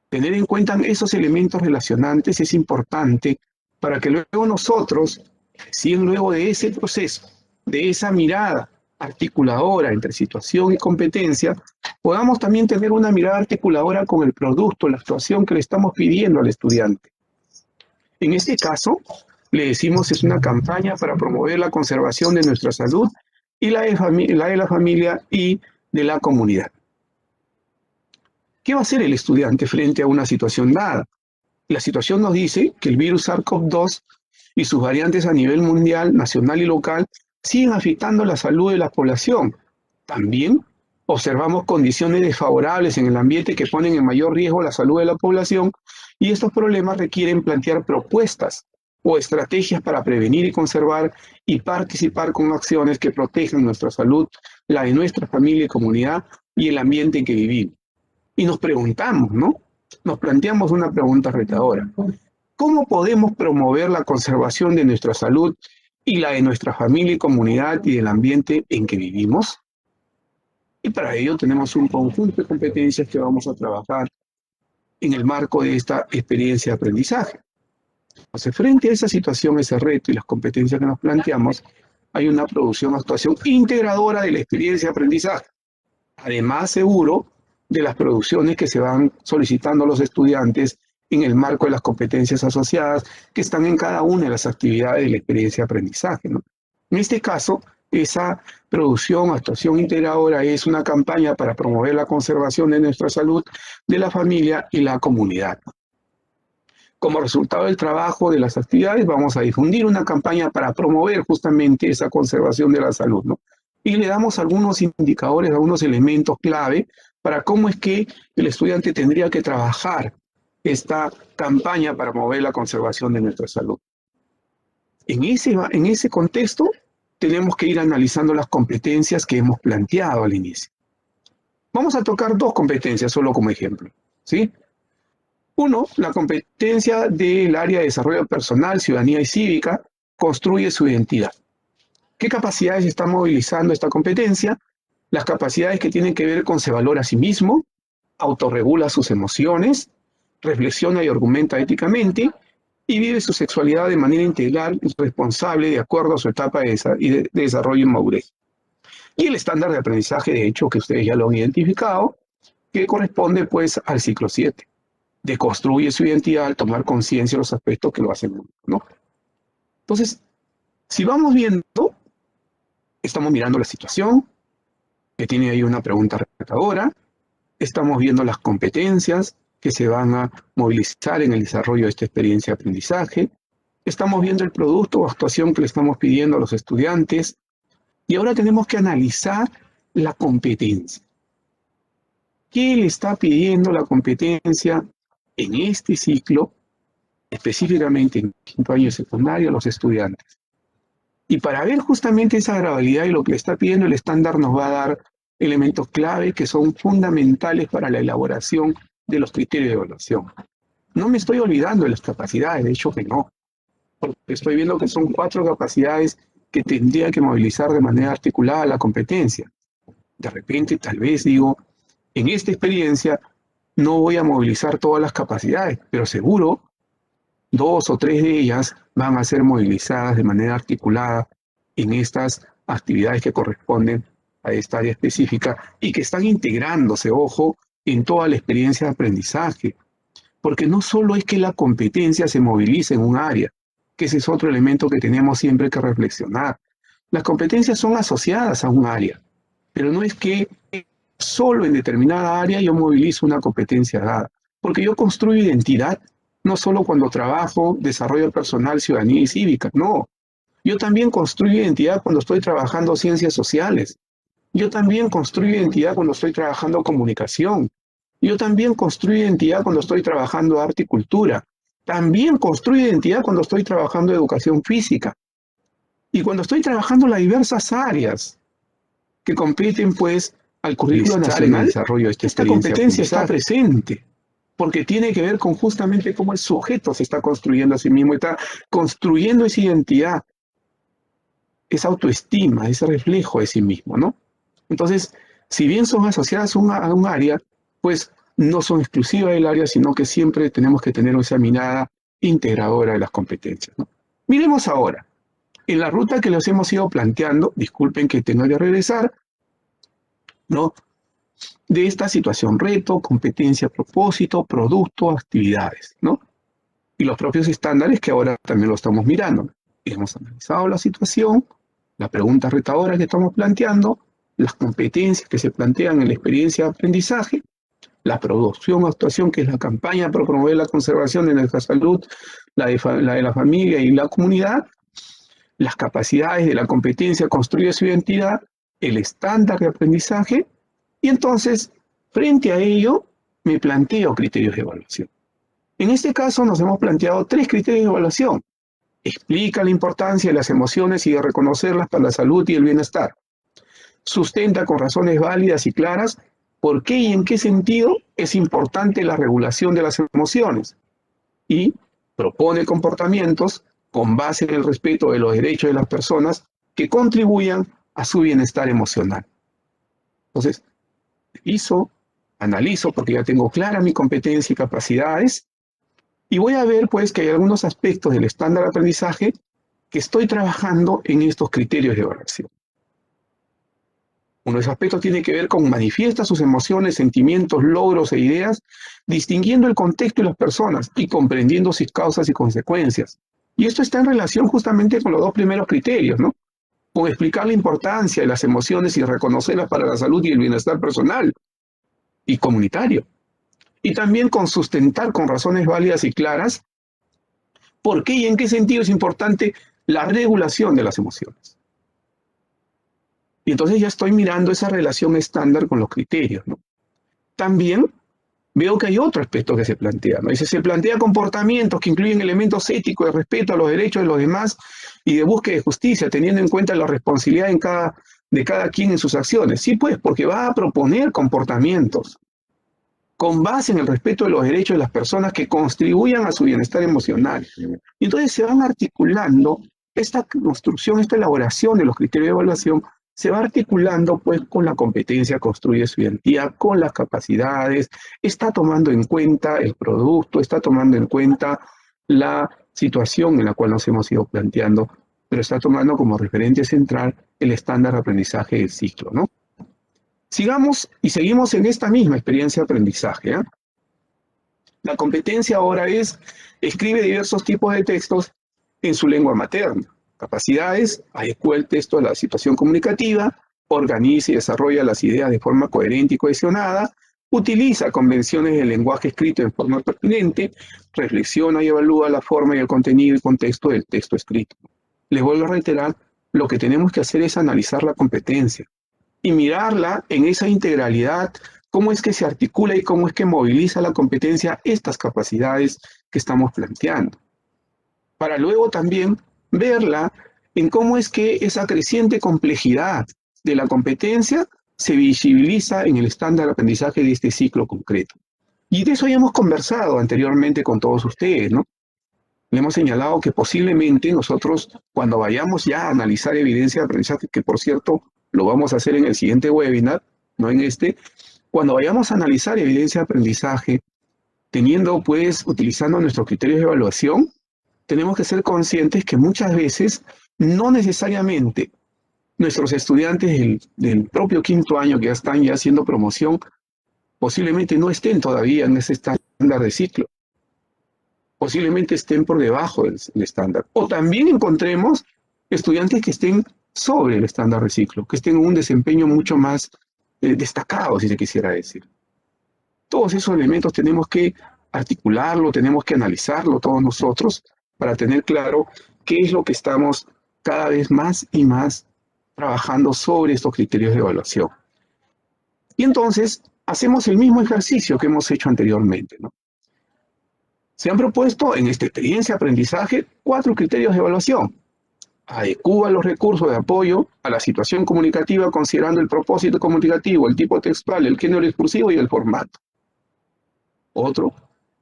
Tener en cuenta esos elementos relacionantes es importante para que luego nosotros, si luego de ese proceso, de esa mirada articuladora entre situación y competencia, podamos también tener una mirada articuladora con el producto, la actuación que le estamos pidiendo al estudiante. En este caso, le decimos es una campaña para promover la conservación de nuestra salud y la de la familia y de la comunidad. ¿Qué va a hacer el estudiante frente a una situación dada? La situación nos dice que el virus SARS-CoV-2 y sus variantes a nivel mundial, nacional y local siguen afectando la salud de la población. También observamos condiciones desfavorables en el ambiente que ponen en mayor riesgo la salud de la población y estos problemas requieren plantear propuestas o estrategias para prevenir y conservar y participar con acciones que protejan nuestra salud, la de nuestra familia y comunidad y el ambiente en que vivimos. Y nos preguntamos, ¿no? Nos planteamos una pregunta retadora. ¿Cómo podemos promover la conservación de nuestra salud y la de nuestra familia y comunidad y del ambiente en que vivimos? Y para ello tenemos un conjunto de competencias que vamos a trabajar en el marco de esta experiencia de aprendizaje. Entonces, frente a esa situación, ese reto y las competencias que nos planteamos, hay una producción, actuación integradora de la experiencia de aprendizaje. Además, seguro, de las producciones que se van solicitando a los estudiantes en el marco de las competencias asociadas que están en cada una de las actividades de la experiencia de aprendizaje, ¿no? En este caso, esa producción, actuación integradora es una campaña para promover la conservación de nuestra salud, de la familia y la comunidad. Como resultado del trabajo de las actividades, vamos a difundir una campaña para promover justamente esa conservación de la salud, ¿no? Y le damos algunos indicadores, algunos elementos clave para cómo es que el estudiante tendría que trabajar esta campaña para promover la conservación de nuestra salud. En ese contexto, tenemos que ir analizando las competencias que hemos planteado al inicio. Vamos a tocar dos competencias solo como ejemplo, ¿sí? Uno, la competencia del área de desarrollo personal, ciudadanía y cívica, construye su identidad. ¿Qué capacidades está movilizando esta competencia? Las capacidades que tienen que ver con se valora a sí mismo, autorregula sus emociones, reflexiona y argumenta éticamente y vive su sexualidad de manera integral y responsable de acuerdo a su etapa de desarrollo y madurez. Y el estándar de aprendizaje, de hecho, que ustedes ya lo han identificado, que corresponde pues al ciclo 7. deconstruye su identidad al tomar conciencia de los aspectos que lo hacen único, ¿no? Entonces, si vamos viendo, estamos mirando la situación, que tiene ahí una pregunta retadora, estamos viendo las competencias que se van a movilizar en el desarrollo de esta experiencia de aprendizaje, estamos viendo el producto o actuación que le estamos pidiendo a los estudiantes, y ahora tenemos que analizar la competencia. ¿Qué le está pidiendo la competencia en este ciclo, específicamente en quinto año de secundaria, a los estudiantes? Y para ver justamente esa gradualidad y lo que le está pidiendo el estándar nos va a dar elementos clave que son fundamentales para la elaboración de los criterios de evaluación. No me estoy olvidando de las capacidades, de hecho que no. Porque estoy viendo que son 4 capacidades que tendría que movilizar de manera articulada la competencia. De repente, tal vez digo, en esta experiencia no voy a movilizar todas las capacidades, pero seguro 2 o 3 de ellas van a ser movilizadas de manera articulada en estas actividades que corresponden a esta área específica y que están integrándose, ojo, en toda la experiencia de aprendizaje. Porque no solo es que la competencia se movilice en un área, que ese es otro elemento que tenemos siempre que reflexionar. Las competencias son asociadas a un área, pero no es que solo en determinada área yo movilizo una competencia dada, porque yo construyo identidad no solo cuando trabajo, desarrollo personal, ciudadanía y cívica, no. Yo también construyo identidad cuando estoy trabajando ciencias sociales. Yo también construyo identidad cuando estoy trabajando comunicación. Yo también construyo identidad cuando estoy trabajando arte y cultura. También construyo identidad cuando estoy trabajando educación física. Y cuando estoy trabajando las diversas áreas que competen, pues, al currículo nacional en el desarrollo de esta competencia está presente, porque tiene que ver con justamente cómo el sujeto se está construyendo a sí mismo, está construyendo esa identidad, esa autoestima, ese reflejo de sí mismo, ¿no? Entonces, si bien son asociadas a un área, pues no son exclusivas del área, sino que siempre tenemos que tener esa mirada integradora de las competencias, ¿no? Miremos ahora, en la ruta que les hemos ido planteando, disculpen que tengo que regresar, ¿no? De esta situación, reto, competencia, propósito, producto, actividades, ¿no? Y los propios estándares que ahora también lo estamos mirando. Hemos analizado la situación, la pregunta retadora que estamos planteando, las competencias que se plantean en la experiencia de aprendizaje, la producción o actuación, que es la campaña para promover la conservación de nuestra salud, la de la familia y la comunidad, las capacidades de la competencia construye su identidad, el estándar de aprendizaje, y entonces, frente a ello, me planteo criterios de evaluación. En este caso nos hemos planteado 3 criterios de evaluación. Explica la importancia de las emociones y de reconocerlas para la salud y el bienestar. Sustenta con razones válidas y claras por qué y en qué sentido es importante la regulación de las emociones. Y propone comportamientos con base en el respeto de los derechos de las personas que contribuyan a su bienestar emocional. Entonces, analizo, porque ya tengo clara mi competencia y capacidades, y voy a ver pues que hay algunos aspectos del estándar de aprendizaje que estoy trabajando en estos criterios de evaluación. Uno de esos aspectos tiene que ver con manifiesta sus emociones, sentimientos, logros e ideas, distinguiendo el contexto y las personas y comprendiendo sus causas y consecuencias. Y esto está en relación justamente con los 2 primeros criterios, ¿no? Con explicar la importancia de las emociones y reconocerlas para la salud y el bienestar personal y comunitario. Y también con sustentar con razones válidas y claras por qué y en qué sentido es importante la regulación de las emociones. Y entonces ya estoy mirando esa relación estándar con los criterios, ¿no? También veo que hay otro aspecto que se plantea, ¿no? Se plantea comportamientos que incluyen elementos éticos de respeto a los derechos de los demás y de búsqueda de justicia, teniendo en cuenta la responsabilidad de cada quien en sus acciones. Sí, pues, porque va a proponer comportamientos con base en el respeto de los derechos de las personas que contribuyan a su bienestar emocional. Y entonces se van articulando esta construcción, esta elaboración de los criterios de evaluación, se va articulando pues con la competencia, construye su identidad, con las capacidades, está tomando en cuenta el producto, está tomando en cuenta la situación en la cual nos hemos ido planteando, pero está tomando como referente central el estándar de aprendizaje del ciclo, ¿no? Sigamos y seguimos en esta misma experiencia de aprendizaje, ¿eh? La competencia ahora es, escribe diversos tipos de textos en su lengua materna. Capacidades, adecua el texto a la situación comunicativa, organiza y desarrolla las ideas de forma coherente y cohesionada, utiliza convenciones del lenguaje escrito en forma pertinente, reflexiona y evalúa la forma y el contenido y contexto del texto escrito. Les vuelvo a reiterar, lo que tenemos que hacer es analizar la competencia y mirarla en esa integralidad, cómo es que se articula y cómo es que moviliza la competencia estas capacidades que estamos planteando. Para luego también verla en cómo es que esa creciente complejidad de la competencia se visibiliza en el estándar de aprendizaje de este ciclo concreto. Y de eso ya hemos conversado anteriormente con todos ustedes, ¿no? Le hemos señalado que posiblemente nosotros, cuando vayamos ya a analizar evidencia de aprendizaje, que por cierto lo vamos a hacer en el siguiente webinar, no en este, cuando vayamos a analizar evidencia de aprendizaje, teniendo pues, utilizando nuestros criterios de evaluación, tenemos que ser conscientes que muchas veces no necesariamente nuestros estudiantes del propio quinto año que ya están ya haciendo promoción, posiblemente no estén todavía en ese estándar de ciclo. Posiblemente estén por debajo del estándar. O también encontremos estudiantes que estén sobre el estándar de ciclo, que estén en un desempeño mucho más destacado, si se quisiera decir. Todos esos elementos tenemos que articularlo, tenemos que analizarlo todos nosotros para tener claro qué es lo que estamos cada vez más y más trabajando sobre estos criterios de evaluación. Y entonces hacemos el mismo ejercicio que hemos hecho anteriormente, ¿no? Se han propuesto en esta experiencia de aprendizaje 4 criterios de evaluación. Adecúa los recursos de apoyo a la situación comunicativa considerando el propósito comunicativo, el tipo textual, el género discursivo y el formato. Otro,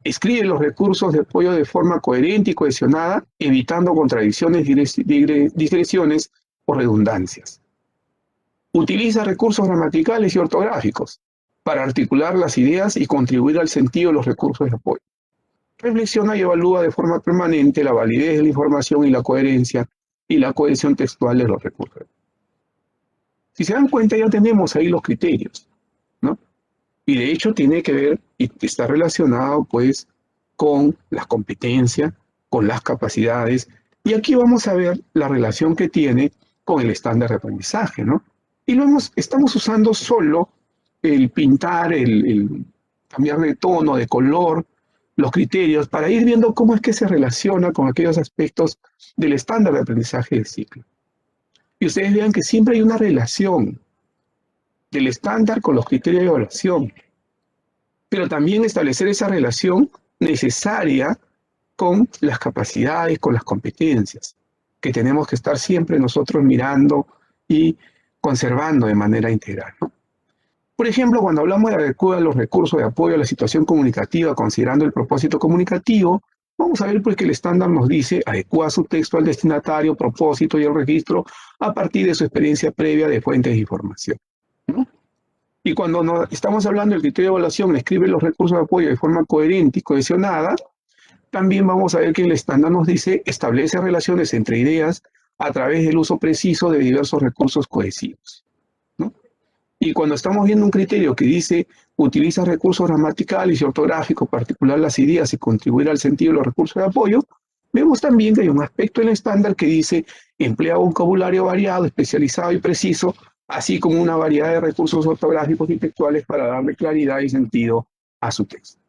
escribe los recursos de apoyo de forma coherente y cohesionada, evitando contradicciones, digresiones o redundancias. Utiliza recursos gramaticales y ortográficos para articular las ideas y contribuir al sentido de los recursos de apoyo. Reflexiona y evalúa de forma permanente la validez de la información y la coherencia y la cohesión textual de los recursos. Si se dan cuenta, ya tenemos ahí los criterios, ¿no? Y de hecho tiene que ver y está relacionado pues con las competencias, con las capacidades, y aquí vamos a ver la relación que tiene con el estándar de aprendizaje, ¿no? Y estamos usando solo el pintar, el cambiar de tono, de color, los criterios, para ir viendo cómo es que se relaciona con aquellos aspectos del estándar de aprendizaje del ciclo. Y ustedes vean que siempre hay una relación del estándar con los criterios de evaluación, pero también establecer esa relación necesaria con las capacidades, con las competencias, que tenemos que estar siempre nosotros mirando y conservando de manera integral, ¿no? Por ejemplo, cuando hablamos de adecuar los recursos de apoyo a la situación comunicativa, considerando el propósito comunicativo, vamos a ver pues que el estándar nos dice adecua su texto al destinatario, propósito y el registro a partir de su experiencia previa de fuentes de información, ¿no? Y cuando estamos hablando del criterio de evaluación, escribe los recursos de apoyo de forma coherente y cohesionada, también vamos a ver que el estándar nos dice establece relaciones entre ideas a través del uso preciso de diversos recursos cohesivos, ¿no? Y cuando estamos viendo un criterio que dice utiliza recursos gramaticales y ortográficos para articular las ideas y contribuir al sentido de los recursos de apoyo, vemos también que hay un aspecto en el estándar que dice emplea un vocabulario variado, especializado y preciso, así como una variedad de recursos ortográficos y textuales para darle claridad y sentido a su texto.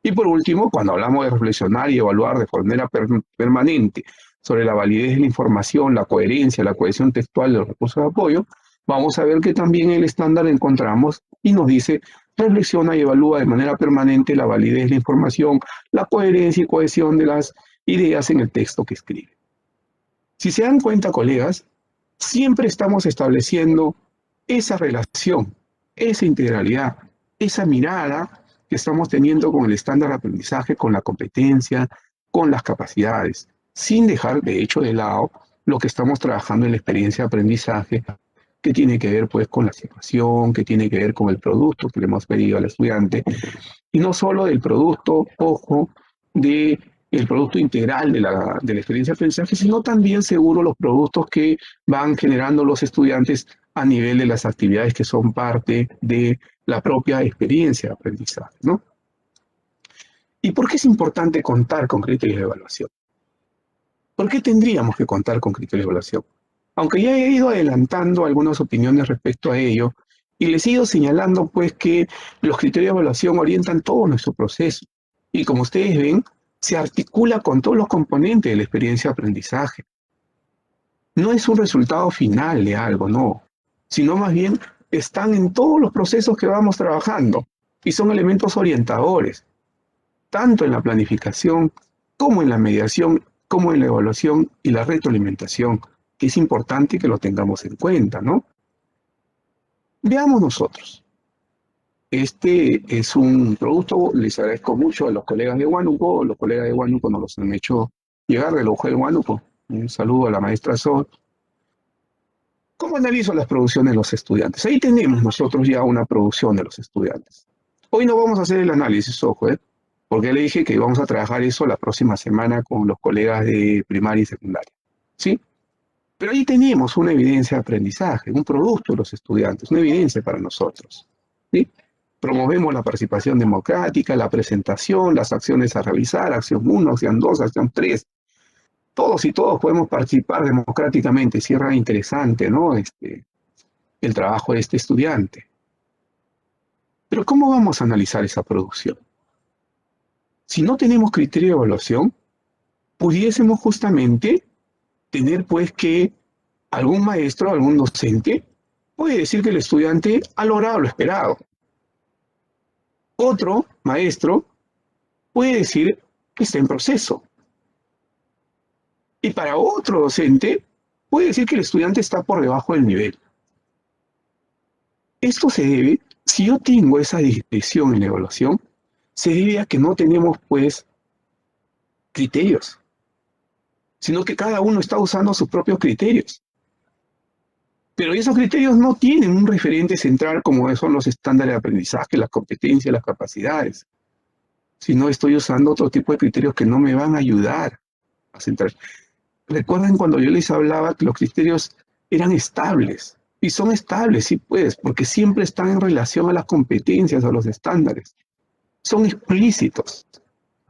Y por último, cuando hablamos de reflexionar y evaluar de manera permanente sobre la validez de la información, la coherencia, la cohesión textual de los recursos de apoyo, vamos a ver que también en el estándar encontramos y nos dice reflexiona y evalúa de manera permanente la validez de la información, la coherencia y cohesión de las ideas en el texto que escribe. Si se dan cuenta, colegas, siempre estamos estableciendo esa relación, esa integralidad, esa mirada que estamos teniendo con el estándar de aprendizaje, con la competencia, con las capacidades, sin dejar de hecho de lado lo que estamos trabajando en la experiencia de aprendizaje, que tiene que ver pues con la situación, que tiene que ver con el producto que le hemos pedido al estudiante, y no solo del producto, ojo, del producto integral de la experiencia de aprendizaje, sino también seguro los productos que van generando los estudiantes a nivel de las actividades que son parte de la propia experiencia de aprendizaje, ¿no? ¿Y por qué es importante contar con criterios de evaluación? ¿Por qué tendríamos que contar con criterios de evaluación? Aunque ya he ido adelantando algunas opiniones respecto a ello, y les he ido señalando pues que los criterios de evaluación orientan todo nuestro proceso. Y como ustedes ven, se articula con todos los componentes de la experiencia de aprendizaje. No es un resultado final de algo, no, sino más bien están en todos los procesos que vamos trabajando y son elementos orientadores, tanto en la planificación como en la mediación, como en la evaluación y la retroalimentación, que es importante que lo tengamos en cuenta, ¿no? Veamos nosotros. Este es un producto, les agradezco mucho a los colegas de Huánuco, los colegas de Huánuco nos los han hecho llegar del UG de Huánuco. Un saludo a la maestra Sol. ¿Cómo analizo las producciones de los estudiantes? Ahí tenemos nosotros ya una producción de los estudiantes. Hoy no vamos a hacer el análisis, ojo, porque le dije que íbamos a trabajar eso la próxima semana con los colegas de primaria y secundaria, ¿sí? Pero ahí tenemos una evidencia de aprendizaje, un producto de los estudiantes, una evidencia para nosotros, ¿sí? Promovemos la participación democrática, la presentación, las acciones a realizar, acción 1, acción 2, acción 3. Todos y todos podemos participar democráticamente. Cierra interesante, ¿no? El trabajo de este estudiante. Pero ¿cómo vamos a analizar esa producción? Si no tenemos criterio de evaluación, pudiésemos justamente tener pues que algún maestro, algún docente, puede decir que el estudiante ha logrado lo esperado. Otro maestro puede decir que está en proceso. Y para otro docente puede decir que el estudiante está por debajo del nivel. Esto se debe, si yo tengo esa discreción en la evaluación, se debe a que no tenemos pues criterios, sino que cada uno está usando sus propios criterios. Pero esos criterios no tienen un referente central como son los estándares de aprendizaje, las competencias, las capacidades, sino estoy usando otro tipo de criterios que no me van a ayudar a centrar. Recuerden cuando yo les hablaba que los criterios eran estables, y son estables, sí pues, porque siempre están en relación a las competencias, a los estándares. Son explícitos,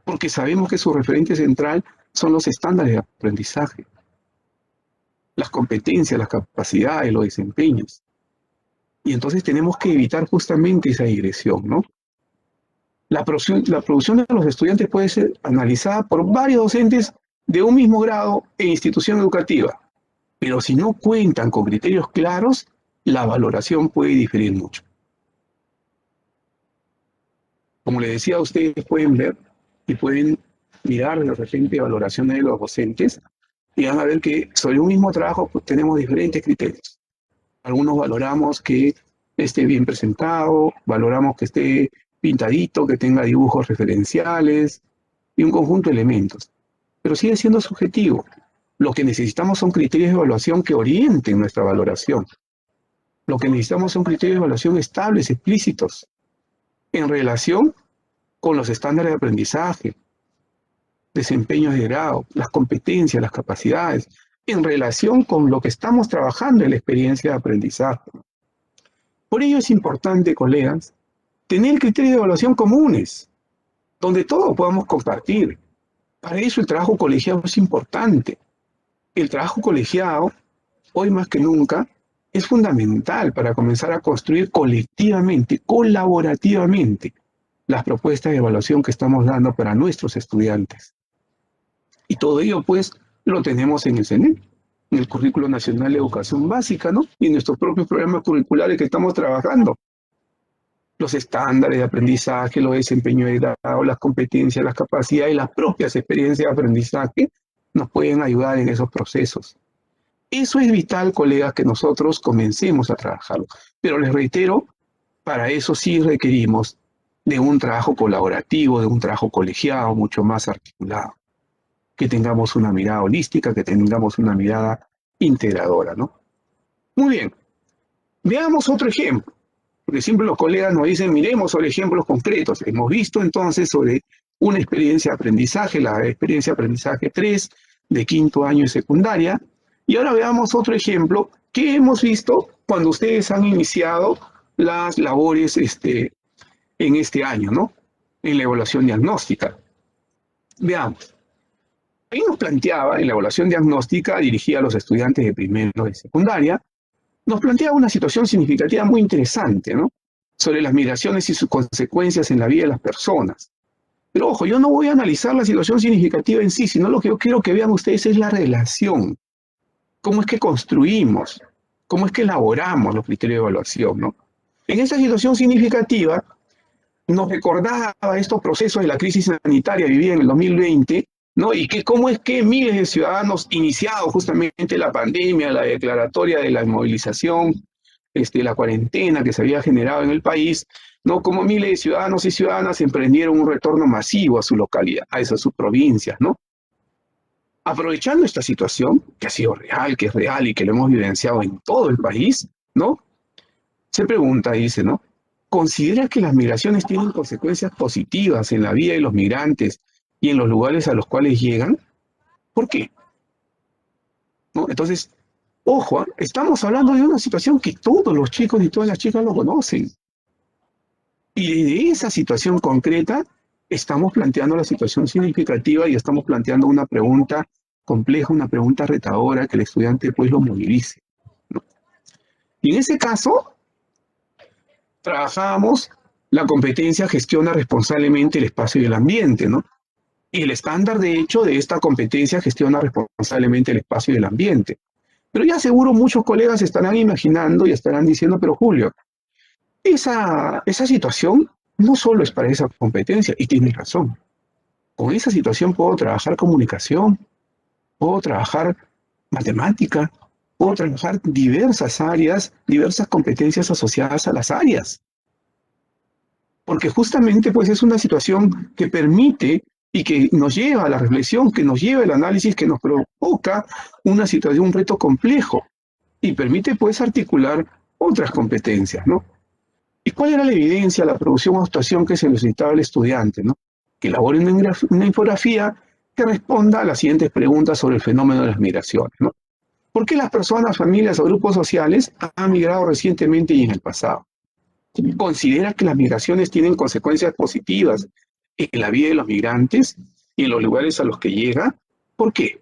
porque sabemos que su referente central son los estándares de aprendizaje, las competencias, las capacidades, los desempeños. Y entonces tenemos que evitar justamente esa digresión, ¿no? La producción de los estudiantes puede ser analizada por varios docentes de un mismo grado e institución educativa, pero si no cuentan con criterios claros, la valoración puede diferir mucho. Como les decía, ustedes pueden ver y pueden mirar de repente valoraciones de los docentes y van a ver que sobre un mismo trabajo pues, tenemos diferentes criterios. Algunos valoramos que esté bien presentado, valoramos que esté pintadito, que tenga dibujos referenciales y un conjunto de elementos. Pero sigue siendo subjetivo. Lo que necesitamos son criterios de evaluación que orienten nuestra valoración. Lo que necesitamos son criterios de evaluación estables, explícitos, en relación con los estándares de aprendizaje, desempeños de grado, las competencias, las capacidades, en relación con lo que estamos trabajando en la experiencia de aprendizaje. Por ello es importante, colegas, tener criterios de evaluación comunes, donde todos podamos compartir. Para eso el trabajo colegiado es importante. El trabajo colegiado, hoy más que nunca, es fundamental para comenzar a construir colectivamente, colaborativamente, las propuestas de evaluación que estamos dando para nuestros estudiantes. Y todo ello, pues, lo tenemos en el CNE, en el Currículo Nacional de Educación Básica, ¿no? Y en nuestros propios programas curriculares que estamos trabajando. Los estándares de aprendizaje, los desempeños de grado, las competencias, las capacidades y las propias experiencias de aprendizaje nos pueden ayudar en esos procesos. Eso es vital, colegas, que nosotros comencemos a trabajarlo. Pero les reitero, para eso sí requerimos de un trabajo colaborativo, de un trabajo colegiado, mucho más articulado. Que tengamos una mirada holística, que tengamos una mirada integradora, ¿no? Muy bien. Veamos otro ejemplo. Porque siempre los colegas nos dicen, miremos sobre ejemplos concretos. Hemos visto entonces sobre una experiencia de aprendizaje, la experiencia de aprendizaje 3 de quinto año de secundaria. Y ahora veamos otro ejemplo que hemos visto cuando ustedes han iniciado las labores en este año, ¿no? En la evaluación diagnóstica. Veamos. Ahí nos planteaba, en la evaluación diagnóstica dirigida a los estudiantes de primero de secundaria, nos planteaba una situación significativa muy interesante, ¿no? Sobre las migraciones y sus consecuencias en la vida de las personas. Pero ojo, yo no voy a analizar la situación significativa en sí, sino lo que yo quiero que vean ustedes es la relación. Cómo es que construimos, cómo es que elaboramos los criterios de evaluación, ¿no? En esta situación significativa, nos recordaba estos procesos de la crisis sanitaria vivida en el 2020, ¿no? Y que cómo es que miles de ciudadanos, iniciado justamente la pandemia, la declaratoria de la inmovilización, la cuarentena que se había generado en el país, ¿no? Como miles de ciudadanos y ciudadanas emprendieron un retorno masivo a su localidad, a esas sus provincias, ¿no? Aprovechando esta situación, que ha sido real, que es real y que lo hemos vivenciado en todo el país, ¿no? Se pregunta, dice, ¿no? ¿Considera que las migraciones tienen consecuencias positivas en la vida de los migrantes y en los lugares a los cuales llegan? ¿Por qué? ¿No? Entonces, ojo, ¿eh? Estamos hablando de una situación que todos los chicos y todas las chicas lo conocen. Y de esa situación concreta estamos planteando la situación significativa y estamos planteando una pregunta compleja, una pregunta retadora que el estudiante pues lo movilice, ¿no? Y en ese caso, trabajábamos la competencia gestiona responsablemente el espacio y el ambiente, ¿no? Y el estándar, de hecho, de esta competencia gestiona responsablemente el espacio y el ambiente. Pero ya seguro muchos colegas estarán imaginando y estarán diciendo, pero Julio, esa situación no solo es para esa competencia, y tienes razón. Con esa situación puedo trabajar comunicación, puedo trabajar matemática, puedo trabajar diversas áreas, diversas competencias asociadas a las áreas. Porque justamente pues es una situación que permite y que nos lleva a la reflexión, que nos lleva al análisis, que nos provoca una situación, un reto complejo y permite pues articular otras competencias, ¿no? ¿Y cuál era la evidencia, la producción o actuación que se necesitaba al estudiante, ¿no? Que elabore una infografía que responda a las siguientes preguntas sobre el fenómeno de las migraciones, ¿no? ¿Por qué las personas, familias o grupos sociales han migrado recientemente y en el pasado? ¿Considera que las migraciones tienen consecuencias positivas en la vida de los migrantes y en los lugares a los que llega? ¿Por qué?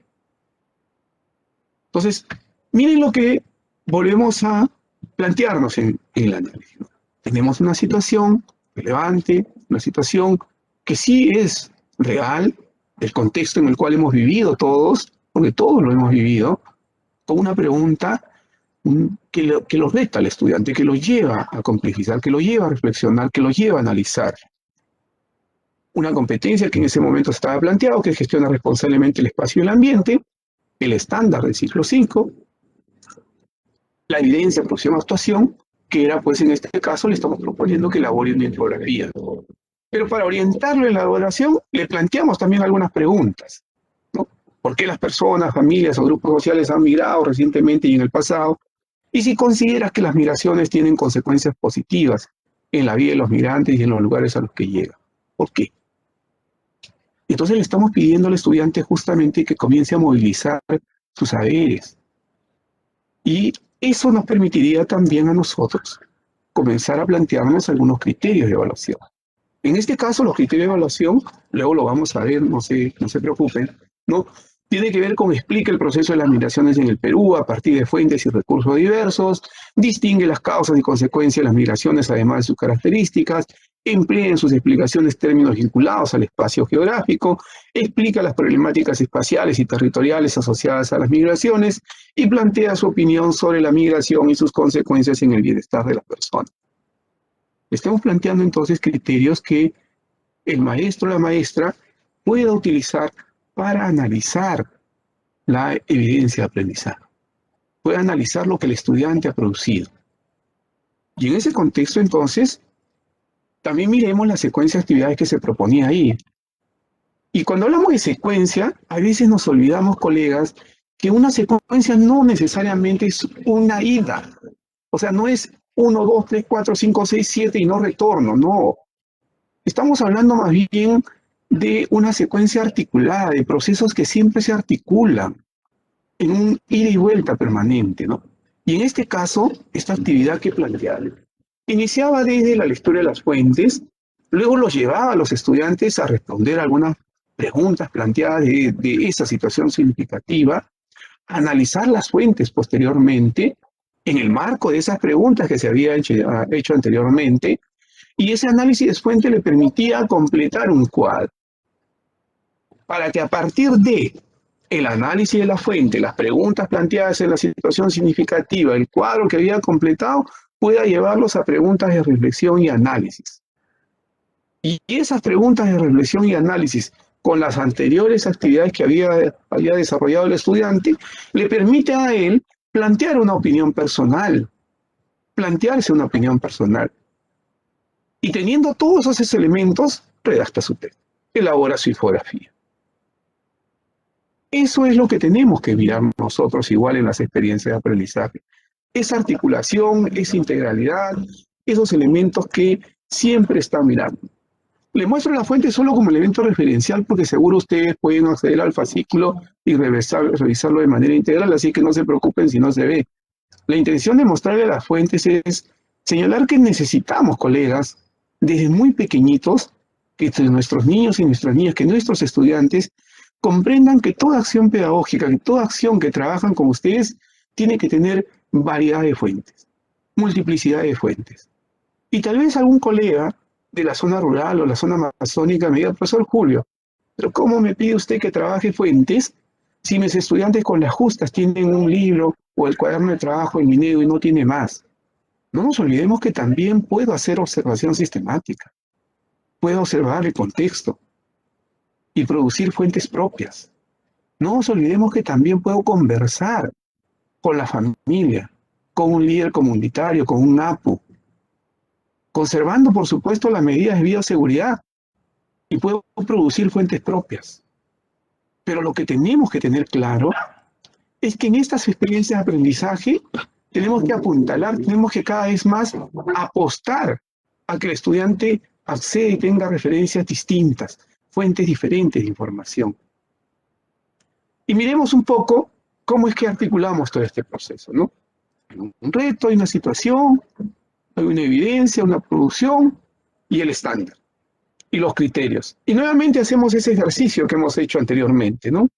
Entonces, miren lo que volvemos a plantearnos en el análisis, ¿no? Tenemos una situación relevante, una situación que sí es real, el contexto en el cual hemos vivido todos, porque todos lo hemos vivido, con una pregunta que lo reta al estudiante, que lo lleva a complejizar, que lo lleva a reflexionar, que lo lleva a analizar. Una competencia que en ese momento estaba planteado, que gestiona responsablemente el espacio y el ambiente, el estándar del ciclo 5, la evidencia, próxima actuación, que era, pues en este caso, le estamos proponiendo que elabore una infografía. Pero para orientarlo en la elaboración, le planteamos también algunas preguntas, ¿no? ¿Por qué las personas, familias o grupos sociales han migrado recientemente y en el pasado? Y si consideras que las migraciones tienen consecuencias positivas en la vida de los migrantes y en los lugares a los que llegan. ¿Por qué? Entonces le estamos pidiendo al estudiante justamente que comience a movilizar sus saberes. Y eso nos permitiría también a nosotros comenzar a plantearnos algunos criterios de evaluación. En este caso, los criterios de evaluación, luego lo vamos a ver, no se preocupen, ¿no? Tiene que ver con explica el proceso de las migraciones en el Perú a partir de fuentes y recursos diversos, distingue las causas y consecuencias de las migraciones además de sus características, emplea en sus explicaciones términos vinculados al espacio geográfico, explica las problemáticas espaciales y territoriales asociadas a las migraciones y plantea su opinión sobre la migración y sus consecuencias en el bienestar de las personas. Estamos planteando entonces criterios que el maestro o la maestra pueda utilizar para analizar la evidencia de aprendizaje, puede analizar lo que el estudiante ha producido. Y en ese contexto, entonces, también miremos la secuencia de actividades que se proponía ahí. Y cuando hablamos de secuencia, a veces nos olvidamos, colegas, que una secuencia no necesariamente es una ida. O sea, no es 1, 2, 3, 4, 5, 6, 7 y no retorno, no. Estamos hablando más bien de una secuencia articulada, de procesos que siempre se articulan en un ida y vuelta permanente, ¿no? Y en este caso, esta actividad que planteaba iniciaba desde la lectura de las fuentes, luego los llevaba a los estudiantes a responder algunas preguntas planteadas de esa situación significativa, analizar las fuentes posteriormente en el marco de esas preguntas que se había hecho anteriormente, y ese análisis de fuente le permitía completar un cuadro, para que a partir de el análisis de la fuente, las preguntas planteadas en la situación significativa, el cuadro que había completado, pueda llevarlos a preguntas de reflexión y análisis. Y esas preguntas de reflexión y análisis, con las anteriores actividades que había desarrollado el estudiante, le permite a él plantear una opinión personal, plantearse una opinión personal. Y teniendo todos esos elementos, redacta su texto, elabora su infografía. Eso es lo que tenemos que mirar nosotros igual en las experiencias de aprendizaje. Esa articulación, esa integralidad, esos elementos que siempre están mirando. Le muestro la fuente solo como elemento referencial porque seguro ustedes pueden acceder al fascículo y revisarlo de manera integral, así que no se preocupen si no se ve. La intención de mostrarle las fuentes es señalar que necesitamos, colegas, desde muy pequeñitos, que nuestros niños y nuestras niñas, que nuestros estudiantes comprendan que toda acción pedagógica, que toda acción que trabajan con ustedes, tiene que tener variedad de fuentes, multiplicidad de fuentes. Y tal vez algún colega de la zona rural o la zona amazónica me diga, profesor Julio, pero ¿cómo me pide usted que trabaje fuentes si mis estudiantes con las justas tienen un libro o el cuaderno de trabajo en Minedo y no tiene más? No nos olvidemos que también puedo hacer observación sistemática, puedo observar el contexto y producir fuentes propias. No nos olvidemos que también puedo conversar con la familia, con un líder comunitario, con un APU, conservando, por supuesto, las medidas de bioseguridad, y puedo producir fuentes propias. Pero lo que tenemos que tener claro es que en estas experiencias de aprendizaje tenemos que apuntalar, tenemos que cada vez más apostar a que el estudiante acceda y tenga referencias distintas, fuentes diferentes de información. Y miremos un poco cómo es que articulamos todo este proceso, ¿no? Hay un reto, hay una situación, hay una evidencia, una producción y el estándar y los criterios. Y nuevamente hacemos ese ejercicio que hemos hecho anteriormente, ¿no?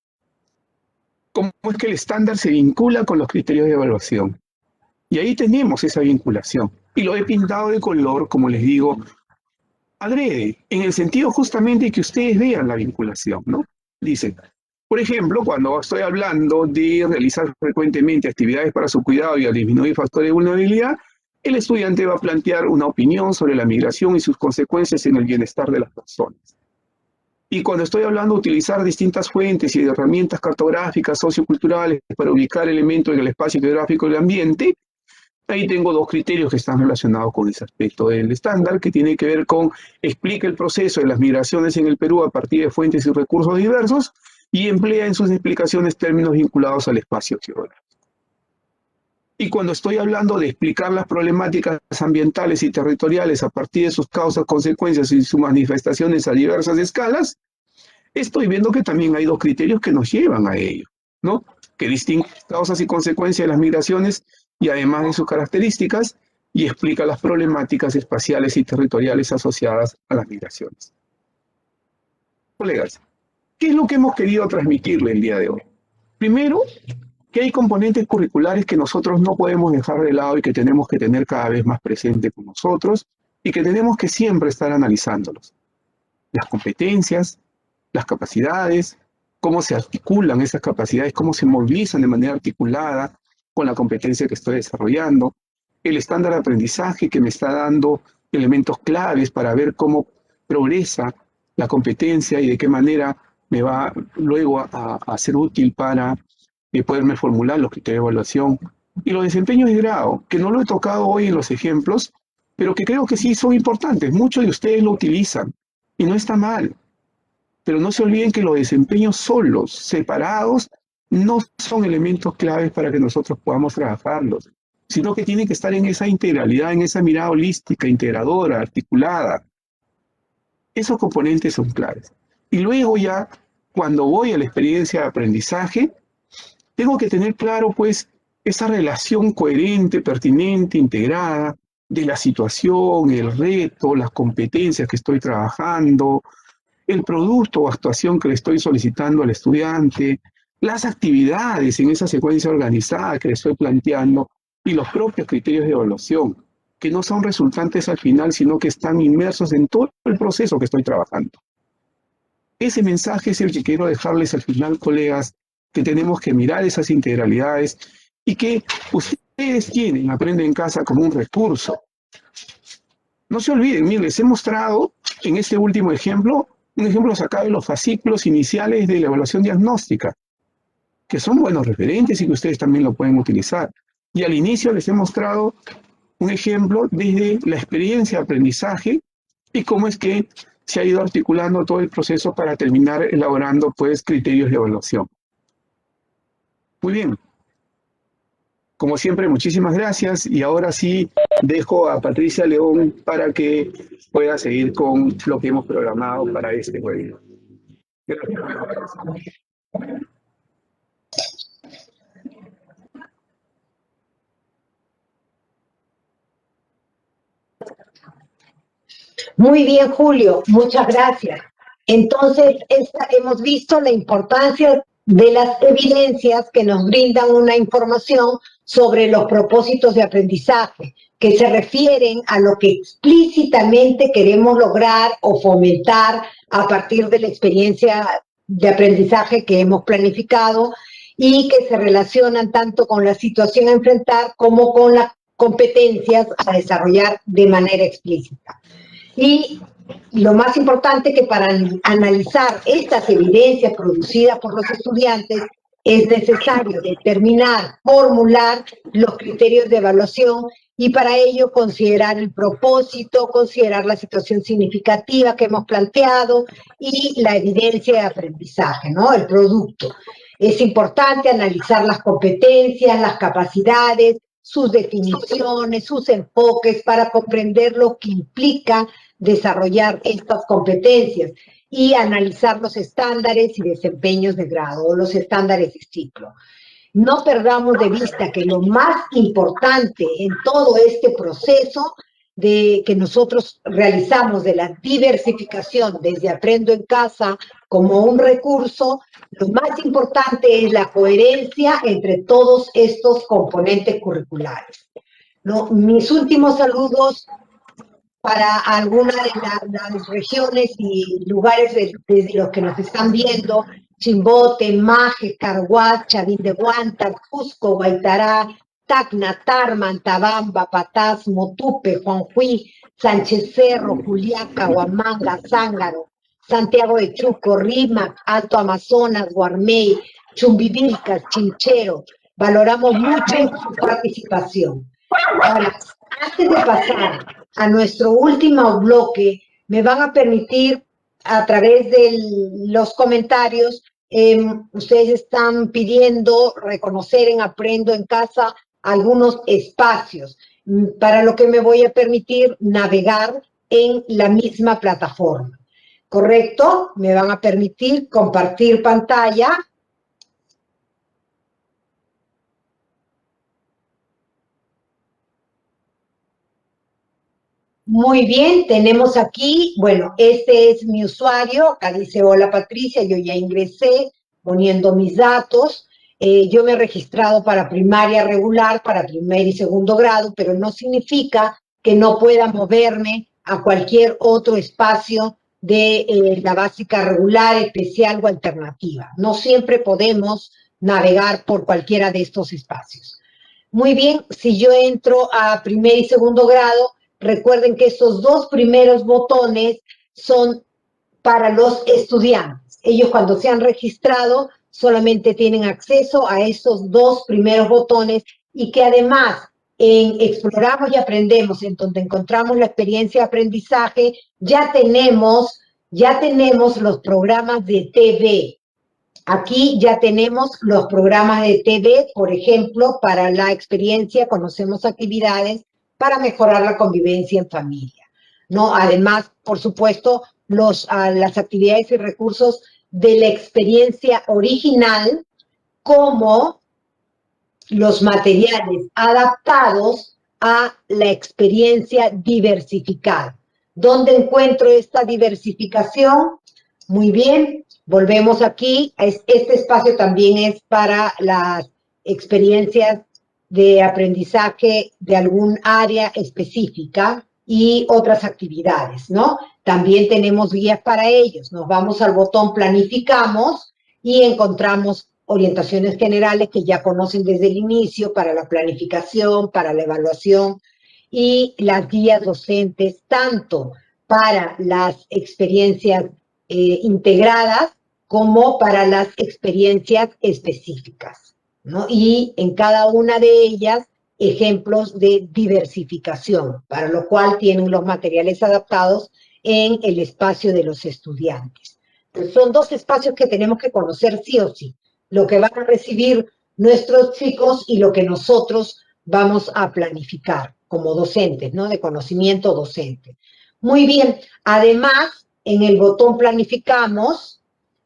Cómo es que el estándar se vincula con los criterios de evaluación. Y ahí tenemos esa vinculación. Y lo he pintado de color, como les digo, adrede, en el sentido justamente de que ustedes vean la vinculación, ¿no? Dicen, por ejemplo, cuando estoy hablando de realizar frecuentemente actividades para su cuidado y a disminuir factores de vulnerabilidad, el estudiante va a plantear una opinión sobre la migración y sus consecuencias en el bienestar de las personas. Y cuando estoy hablando de utilizar distintas fuentes y de herramientas cartográficas, socioculturales, para ubicar elementos en el espacio geográfico del ambiente, ahí tengo dos criterios que están relacionados con ese aspecto del estándar, que tiene que ver con explica el proceso de las migraciones en el Perú a partir de fuentes y recursos diversos, y emplea en sus explicaciones términos vinculados al espacio geográfico. Y cuando estoy hablando de explicar las problemáticas ambientales y territoriales a partir de sus causas, consecuencias y sus manifestaciones a diversas escalas, estoy viendo que también hay dos criterios que nos llevan a ello, ¿no? Que distinguen causas y consecuencias de las migraciones y además de sus características, y explica las problemáticas espaciales y territoriales asociadas a las migraciones. Colegas, ¿qué es lo que hemos querido transmitirle el día de hoy? Primero, que hay componentes curriculares que nosotros no podemos dejar de lado y que tenemos que tener cada vez más presente con nosotros y que tenemos que siempre estar analizándolos. Las competencias, las capacidades, cómo se articulan esas capacidades, cómo se movilizan de manera articulada con la competencia que estoy desarrollando, el estándar de aprendizaje que me está dando elementos claves para ver cómo progresa la competencia y de qué manera me va luego a ser útil para poderme formular los criterios de evaluación, y los desempeños de grado, que no lo he tocado hoy en los ejemplos, pero que creo que sí son importantes. Muchos de ustedes lo utilizan y no está mal, pero no se olviden que los desempeños solos, separados, no son elementos claves para que nosotros podamos trabajarlos, sino que tienen que estar en esa integralidad, en esa mirada holística, integradora, articulada. Esos componentes son claves. Y luego ya, cuando voy a la experiencia de aprendizaje, tengo que tener claro, pues, esa relación coherente, pertinente, integrada de la situación, el reto, las competencias que estoy trabajando, el producto o actuación que le estoy solicitando al estudiante, las actividades en esa secuencia organizada que le estoy planteando y los propios criterios de evaluación, que no son resultantes al final, sino que están inmersos en todo el proceso que estoy trabajando. Ese mensaje es el que quiero dejarles al final, colegas, que tenemos que mirar esas integralidades y que ustedes tienen Aprende en Casa como un recurso. No se olviden, miren, les he mostrado en este último ejemplo, un ejemplo sacado de los fascículos iniciales de la evaluación diagnóstica, que son buenos referentes y que ustedes también lo pueden utilizar. Y al inicio les he mostrado un ejemplo desde la experiencia de aprendizaje y cómo es que se ha ido articulando todo el proceso para terminar elaborando, pues, criterios de evaluación. Muy bien. Como siempre, muchísimas gracias y ahora sí dejo a Patricia León para que pueda seguir con lo que hemos programado para este webinar. Gracias. Muy bien, Julio, muchas gracias. Entonces, hemos visto la importancia de las evidencias que nos brindan una información sobre los propósitos de aprendizaje, que se refieren a lo que explícitamente queremos lograr o fomentar a partir de la experiencia de aprendizaje que hemos planificado y que se relacionan tanto con la situación a enfrentar como con las competencias a desarrollar de manera explícita. Y lo más importante que para analizar estas evidencias producidas por los estudiantes es necesario determinar, formular los criterios de evaluación y para ello considerar el propósito, considerar la situación significativa que hemos planteado y la evidencia de aprendizaje, ¿no? El producto. Es importante analizar las competencias, las capacidades, sus definiciones, sus enfoques para comprender lo que implica desarrollar estas competencias y analizar los estándares y desempeños de grado o los estándares de ciclo. No perdamos de vista que lo más importante en todo este proceso que nosotros realizamos de la diversificación desde Aprendo en Casa como un recurso, lo más importante es la coherencia entre todos estos componentes curriculares. ¿No? Mis últimos saludos para algunas de las regiones y lugares desde los que nos están viendo: Chimbote, Maje, Carhuaz, Chavín de Huántar, Cusco, Guaitará, Tacna, Tarma, Antabamba, Patás, Motupe, Juanjuí, Sánchez Cerro, Juliaca, Huamanga, Zángaro, Santiago de Chuco, Rímac, Alto Amazonas, Guarmey, Chumbivilcas, Chinchero. Valoramos mucho su participación. Ahora, antes de pasar a nuestro último bloque, me van a permitir, a través de los comentarios, ustedes están pidiendo reconocer en Aprendo en Casa algunos espacios, para lo que me voy a permitir navegar en la misma plataforma. ¿Correcto? Me van a permitir compartir pantalla. Muy bien, tenemos aquí, bueno, este es mi usuario, acá dice hola Patricia, yo ya ingresé poniendo mis datos, yo me he registrado para primaria regular, para primer y segundo grado, pero no significa que no pueda moverme a cualquier otro espacio de la básica regular, especial o alternativa. No siempre podemos navegar por cualquiera de estos espacios. Muy bien, si yo entro a primer y segundo grado, recuerden que estos dos primeros botones son para los estudiantes. Ellos, cuando se han registrado, solamente tienen acceso a estos dos primeros botones y que además en Exploramos y Aprendemos, en donde encontramos la experiencia de aprendizaje, ya tenemos los programas de TV. Aquí ya tenemos los programas de TV, por ejemplo, para la experiencia Conocemos Actividades para mejorar la convivencia en familia, ¿no? Además, por supuesto, las actividades y recursos de la experiencia original, como los materiales adaptados a la experiencia diversificada. ¿Dónde encuentro esta diversificación? Muy bien, volvemos aquí. Este espacio también es para las experiencias de aprendizaje de algún área específica y otras actividades, ¿no? También tenemos guías para ellos. Nos vamos al botón planificamos y encontramos orientaciones generales que ya conocen desde el inicio para la planificación, para la evaluación y las guías docentes, tanto para las experiencias integradas como para las experiencias específicas, ¿no? Y en cada una de ellas, ejemplos de diversificación, para lo cual tienen los materiales adaptados en el espacio de los estudiantes. Entonces, son dos espacios que tenemos que conocer sí o sí, lo que van a recibir nuestros chicos y lo que nosotros vamos a planificar como docentes, ¿no? De conocimiento docente. Muy bien, además, en el botón planificamos,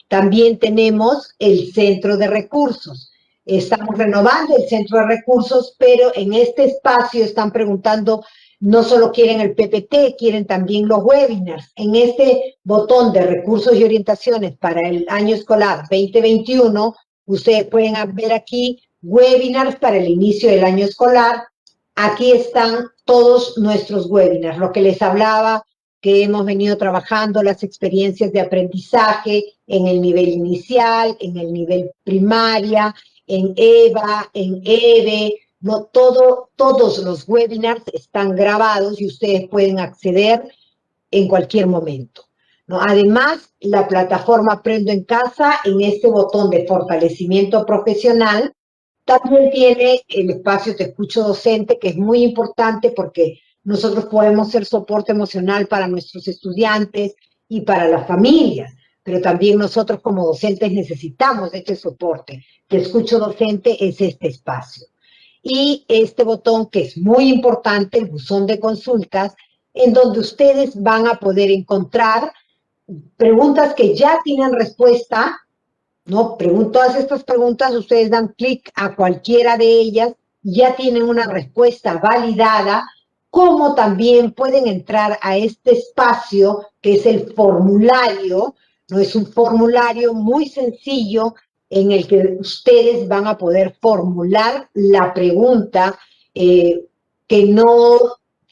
también tenemos el centro de recursos. Estamos renovando el centro de recursos, pero en este espacio están preguntando, no solo quieren el PPT, quieren también los webinars. En este botón de recursos y orientaciones para el año escolar 2021, ustedes pueden ver aquí webinars para el inicio del año escolar. Aquí están todos nuestros webinars, lo que les hablaba, que hemos venido trabajando, las experiencias de aprendizaje en el nivel inicial, en el nivel primaria, en EVA, en EVE, no, todos los webinars están grabados y ustedes pueden acceder en cualquier momento, ¿no? Además, la plataforma Aprendo en Casa, en este botón de fortalecimiento profesional, también tiene el espacio Te Escucho Docente, que es muy importante porque nosotros podemos ser soporte emocional para nuestros estudiantes y para las familias, pero también nosotros como docentes necesitamos este soporte. Te Escucho Docente es este espacio. Y este botón que es muy importante, el buzón de consultas, en donde ustedes van a poder encontrar preguntas que ya tienen respuesta, ¿no? Todas estas preguntas, ustedes dan clic a cualquiera de ellas, ya tienen una respuesta validada, como también pueden entrar a este espacio que es el formulario, ¿no? Es un formulario muy sencillo en el que ustedes van a poder formular la pregunta que no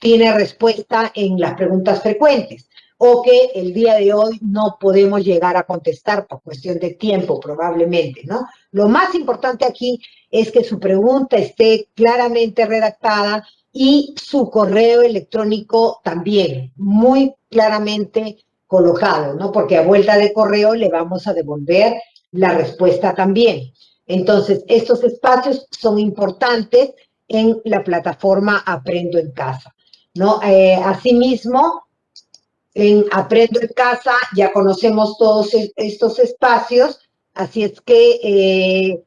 tiene respuesta en las preguntas frecuentes, o que el día de hoy no podemos llegar a contestar por cuestión de tiempo, probablemente, ¿no? Lo más importante aquí es que su pregunta esté claramente redactada y su correo electrónico también muy claramente colocado, ¿no? Porque a vuelta de correo le vamos a devolver la respuesta también. Entonces, estos espacios son importantes en la plataforma Aprendo en Casa, ¿no? Asimismo, en Aprendo en Casa ya conocemos todos estos espacios, así es que,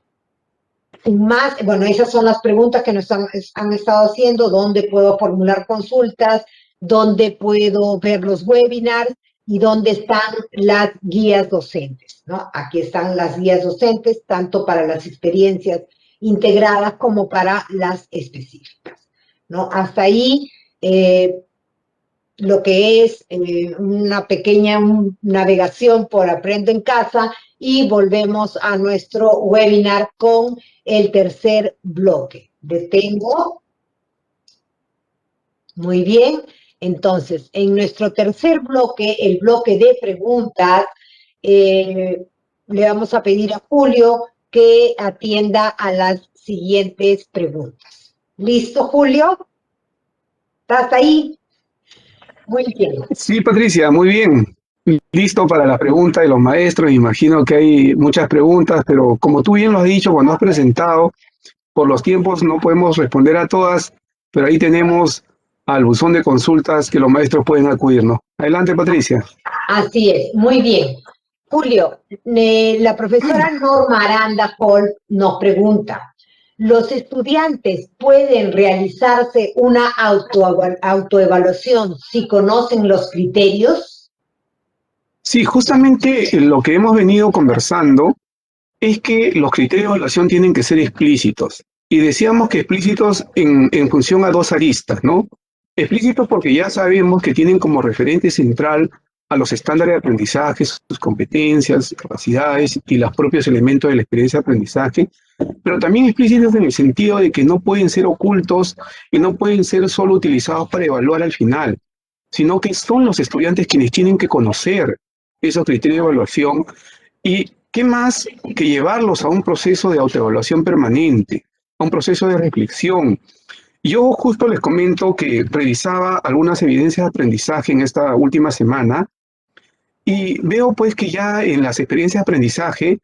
sin más, bueno, esas son las preguntas que nos han estado haciendo, dónde puedo formular consultas, dónde puedo ver los webinars y dónde están las guías docentes, ¿no? Aquí están las guías docentes, tanto para las experiencias integradas como para las específicas, ¿no? Hasta ahí, lo que es una pequeña navegación por Aprendo en Casa y volvemos a nuestro webinar con el tercer bloque. Detengo. Muy bien. Entonces, en nuestro tercer bloque, el bloque de preguntas, le vamos a pedir a Julio que atienda a las siguientes preguntas. ¿Listo, Julio? ¿Estás ahí? Muy bien. Sí, Patricia, muy bien. Listo para la pregunta de los maestros. Imagino que hay muchas preguntas, pero como tú bien lo has dicho cuando has presentado, por los tiempos no podemos responder a todas, pero ahí tenemos al buzón de consultas que los maestros pueden acudir, ¿no? Adelante, Patricia. Así es, muy bien. Julio, la profesora Norma Aranda Paul nos pregunta, ¿los estudiantes pueden realizarse una autoevaluación si conocen los criterios? Sí, justamente lo que hemos venido conversando es que los criterios de evaluación tienen que ser explícitos. Y decíamos que explícitos en función a dos aristas, ¿no? Explícitos porque ya sabemos que tienen como referente central a los estándares de aprendizaje, sus competencias, capacidades y los propios elementos de la experiencia de aprendizaje, pero también explícitos en el sentido de que no pueden ser ocultos y no pueden ser solo utilizados para evaluar al final, sino que son los estudiantes quienes tienen que conocer esos criterios de evaluación y qué más que llevarlos a un proceso de autoevaluación permanente, a un proceso de reflexión. Yo justo les comento que revisaba algunas evidencias de aprendizaje en esta última semana y veo pues que ya en las experiencias de aprendizaje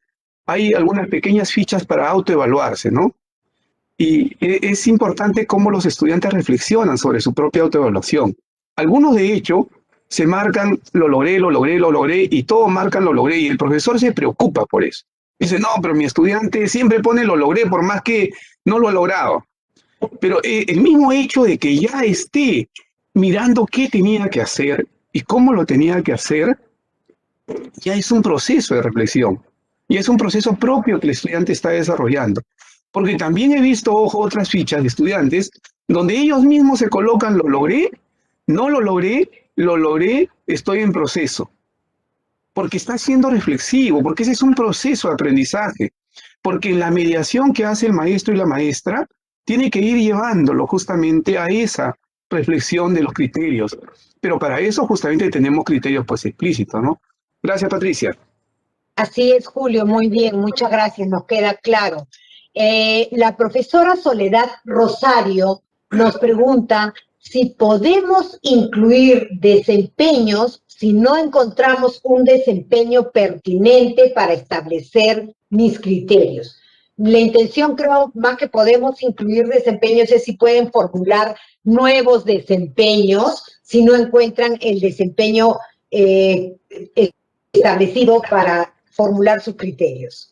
hay algunas pequeñas fichas para autoevaluarse, ¿no? Y es importante cómo los estudiantes reflexionan sobre su propia autoevaluación. Algunos, de hecho, se marcan, lo logré, lo logré, lo logré, y todos marcan, lo logré, y el profesor se preocupa por eso. Dice, no, pero mi estudiante siempre pone lo logré, por más que no lo ha logrado. Pero el mismo hecho de que ya esté mirando qué tenía que hacer y cómo lo tenía que hacer, ya es un proceso de reflexión. Y es un proceso propio que el estudiante está desarrollando. Porque también he visto, ojo, otras fichas de estudiantes donde ellos mismos se colocan, lo logré, no lo logré, estoy en proceso. Porque está siendo reflexivo, porque ese es un proceso de aprendizaje. Porque la mediación que hace el maestro y la maestra tiene que ir llevándolo justamente a esa reflexión de los criterios. Pero para eso justamente tenemos criterios pues explícitos, ¿no? Gracias, Patricia. Así es, Julio, muy bien, muchas gracias, nos queda claro. La profesora Soledad Rosario nos pregunta si podemos incluir desempeños si no encontramos un desempeño pertinente para establecer mis criterios. La intención, creo, más que podemos incluir desempeños es si pueden formular nuevos desempeños si no encuentran el desempeño establecido para formular sus criterios.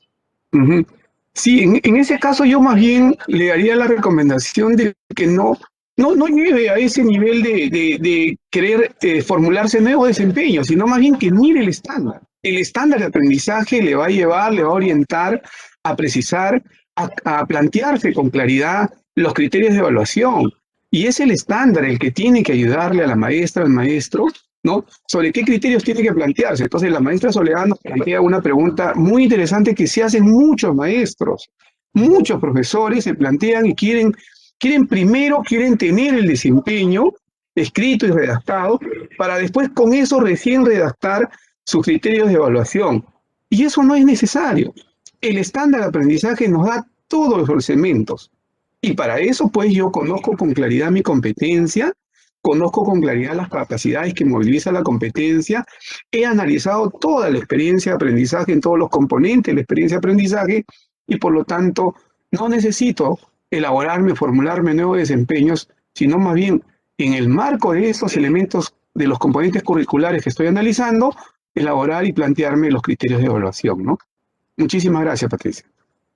Uh-huh. Sí, en ese caso yo más bien le daría la recomendación de que no llegue a ese nivel de querer formularse nuevos desempeños, sino más bien que mire el estándar. El estándar de aprendizaje le va a llevar, le va a orientar a precisar, a plantearse con claridad los criterios de evaluación. Y es el estándar el que tiene que ayudarle a la maestra, al maestro, ¿no? Sobre qué criterios tiene que plantearse. Entonces, la maestra Soledad nos plantea una pregunta muy interesante que se hacen muchos maestros, muchos profesores se plantean y quieren tener el desempeño escrito y redactado para después con eso recién redactar sus criterios de evaluación. Y eso no es necesario. El estándar de aprendizaje nos da todos los elementos. Y para eso, pues, yo conozco con claridad mi competencia, conozco con claridad las capacidades que moviliza la competencia, he analizado toda la experiencia de aprendizaje en todos los componentes de la experiencia de aprendizaje y por lo tanto no necesito elaborarme, formularme nuevos desempeños, sino más bien en el marco de estos elementos de los componentes curriculares que estoy analizando, elaborar y plantearme los criterios de evaluación, ¿no? Muchísimas gracias, Patricia.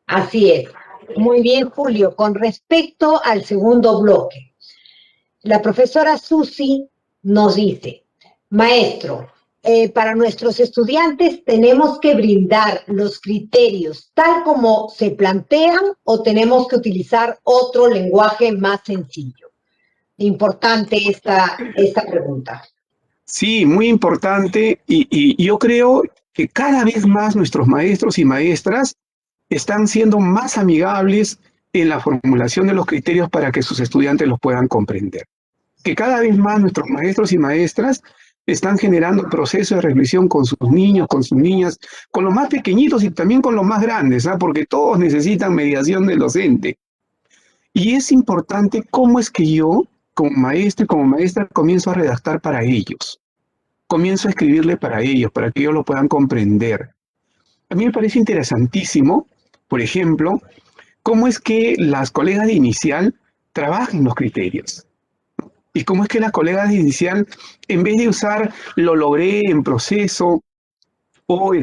Así es. Muy bien, Julio. Con respecto al segundo bloque, la profesora Susi nos dice, maestro, para nuestros estudiantes tenemos que brindar los criterios tal como se plantean o tenemos que utilizar otro lenguaje más sencillo. Importante esta pregunta. Sí, muy importante y yo creo que cada vez más nuestros maestros y maestras están siendo más amigables en la formulación de los criterios para que sus estudiantes los puedan comprender. Que cada vez más nuestros maestros y maestras están generando procesos de reflexión con sus niños, con sus niñas, con los más pequeñitos y también con los más grandes, ¿ah? Porque todos necesitan mediación del docente. Y es importante cómo es que yo, como maestro y como maestra, comienzo a redactar para ellos. Comienzo a escribirle para ellos, para que ellos lo puedan comprender. A mí me parece interesantísimo, por ejemplo, cómo es que las colegas de inicial trabajan los criterios. Y cómo es que las colegas de inicial, en vez de usar lo logré en proceso o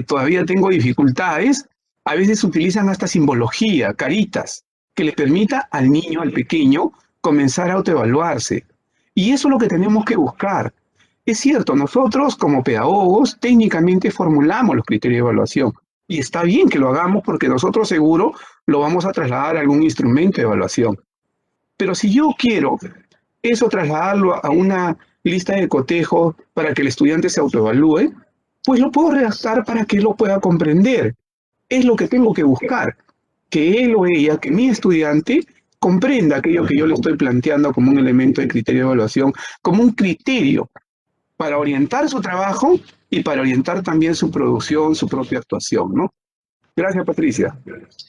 todavía tengo dificultades, a veces utilizan hasta simbología, caritas, que le permita al niño, al pequeño, comenzar a autoevaluarse. Y eso es lo que tenemos que buscar. Es cierto, nosotros como pedagogos técnicamente formulamos los criterios de evaluación. Y está bien que lo hagamos porque nosotros seguro lo vamos a trasladar a algún instrumento de evaluación. Pero si yo quiero eso trasladarlo a una lista de cotejos para que el estudiante se autoevalúe, pues lo puedo redactar para que él lo pueda comprender. Es lo que tengo que buscar, que él o ella, que mi estudiante comprenda aquello que yo le estoy planteando como un elemento de criterio de evaluación, como un criterio para orientar su trabajo y para orientar también su producción, su propia actuación, ¿no? Gracias, Patricia.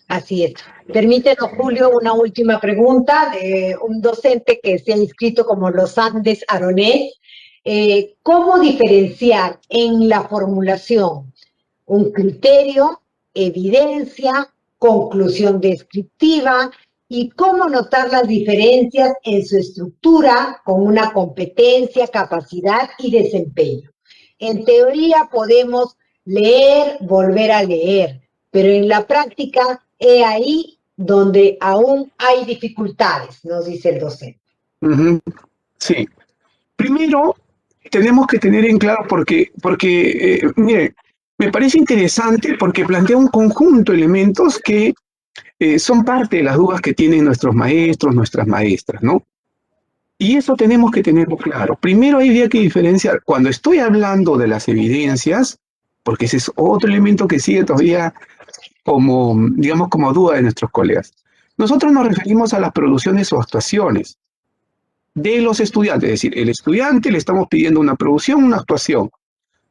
Así es. Permítenos, Julio, una última pregunta de un docente que se ha inscrito como Los Andes Aronés. ¿Cómo diferenciar en la formulación un criterio, evidencia, conclusión descriptiva y cómo notar las diferencias en su estructura con una competencia, capacidad y desempeño? En teoría podemos leer, volver a leer, pero en la práctica es ahí donde aún hay dificultades, nos dice el docente. Sí. Primero, tenemos que tener en claro mire, me parece interesante porque plantea un conjunto de elementos que son parte de las dudas que tienen nuestros maestros, nuestras maestras, ¿no? Y eso tenemos que tenerlo claro. Primero habría que diferenciar, cuando estoy hablando de las evidencias, porque ese es otro elemento que sigue todavía como, digamos, como duda de nuestros colegas. Nosotros nos referimos a las producciones o actuaciones de los estudiantes, es decir, el estudiante le estamos pidiendo una producción, una actuación.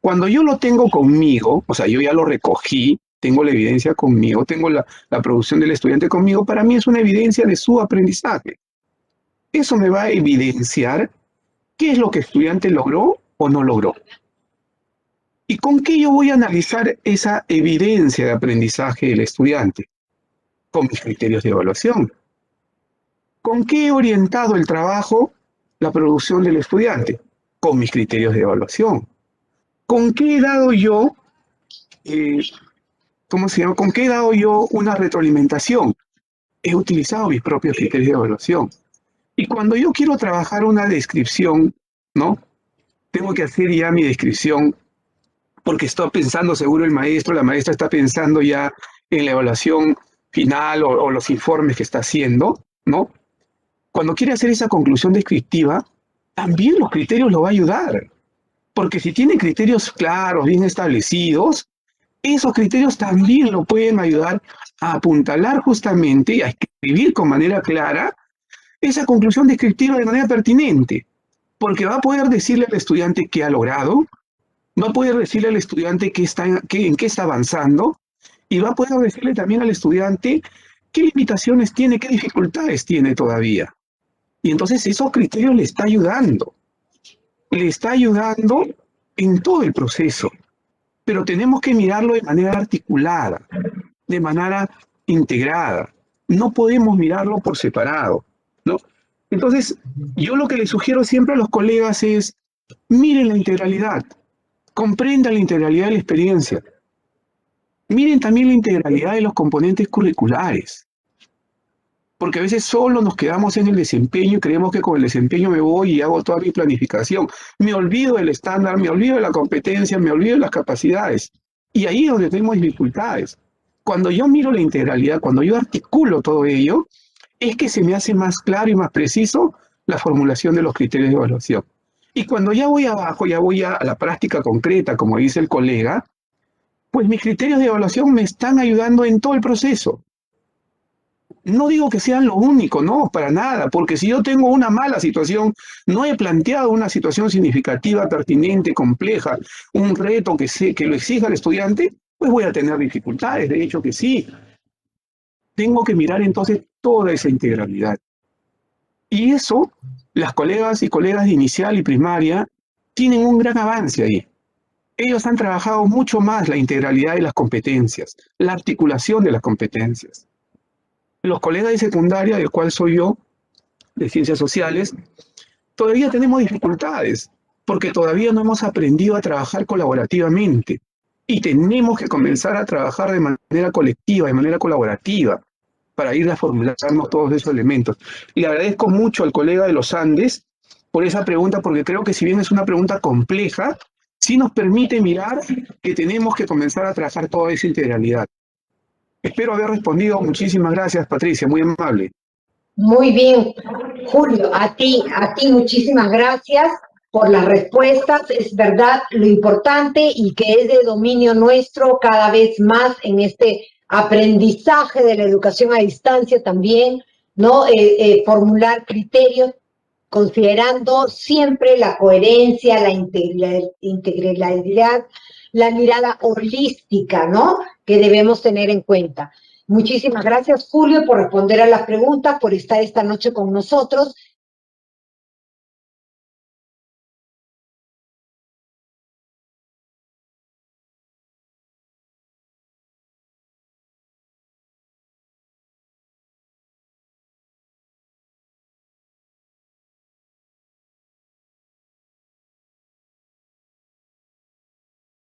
Cuando yo lo tengo conmigo, o sea, yo ya lo recogí, tengo la evidencia conmigo, tengo la producción del estudiante conmigo, para mí es una evidencia de su aprendizaje. Eso me va a evidenciar qué es lo que el estudiante logró o no logró. ¿Y con qué yo voy a analizar esa evidencia de aprendizaje del estudiante? Con mis criterios de evaluación. ¿Con qué he orientado el trabajo, la producción del estudiante? Con mis criterios de evaluación. ¿Con qué he dado yo, ¿cómo se llama? ¿Con qué he dado yo una retroalimentación? He utilizado mis propios criterios de evaluación. Y cuando yo quiero trabajar una descripción, ¿no? Tengo que hacer ya mi descripción porque está pensando seguro el maestro, la maestra está pensando ya en la evaluación final o los informes que está haciendo, ¿no? Cuando quiere hacer esa conclusión descriptiva, también los criterios lo va a ayudar. Porque si tiene criterios claros, bien establecidos, esos criterios también lo pueden ayudar a apuntalar justamente y a escribir con manera clara esa conclusión descriptiva de manera pertinente. Porque va a poder decirle al estudiante qué ha logrado, va a poder decirle al estudiante en qué está avanzando y va a poder decirle también al estudiante qué limitaciones tiene, qué dificultades tiene todavía. Y entonces esos criterios le está ayudando en todo el proceso, pero tenemos que mirarlo de manera articulada, de manera integrada. No podemos mirarlo por separado, ¿no? Entonces, yo lo que les sugiero siempre a los colegas es, miren la integralidad, comprendan la integralidad de la experiencia, miren también la integralidad de los componentes curriculares, porque a veces solo nos quedamos en el desempeño y creemos que con el desempeño me voy y hago toda mi planificación. Me olvido del estándar, me olvido de la competencia, me olvido de las capacidades. Y ahí es donde tenemos dificultades. Cuando yo miro la integralidad, cuando yo articulo todo ello, es que se me hace más claro y más preciso la formulación de los criterios de evaluación. Y cuando ya voy abajo, ya voy a la práctica concreta, como dice el colega, pues mis criterios de evaluación me están ayudando en todo el proceso. No digo que sean lo único, no, para nada, porque si yo tengo una mala situación, no he planteado una situación significativa, pertinente, compleja, un reto que lo exija el estudiante, pues voy a tener dificultades, de hecho que sí. Tengo que mirar entonces toda esa integralidad. Y eso, las colegas y colegas de inicial y primaria tienen un gran avance ahí. Ellos han trabajado mucho más la integralidad de las competencias, la articulación de las competencias. Los colegas de secundaria, del cual soy yo, de ciencias sociales, todavía tenemos dificultades, porque todavía no hemos aprendido a trabajar colaborativamente. Y tenemos que comenzar a trabajar de manera colectiva, de manera colaborativa, para ir a formularnos todos esos elementos. Y le agradezco mucho al colega de los Andes por esa pregunta, porque creo que si bien es una pregunta compleja, sí nos permite mirar que tenemos que comenzar a trabajar toda esa integralidad. Espero haber respondido. Muchísimas gracias, Patricia, muy amable. Muy bien, Julio, a ti muchísimas gracias. por las respuestas. Es verdad lo importante y que es de dominio nuestro cada vez más en este aprendizaje de la educación a distancia también, ¿no? Formular criterios considerando siempre la coherencia, la integralidad, la mirada holística, ¿no? Que debemos tener en cuenta. Muchísimas gracias, Julio, por responder a las preguntas, por estar esta noche con nosotros.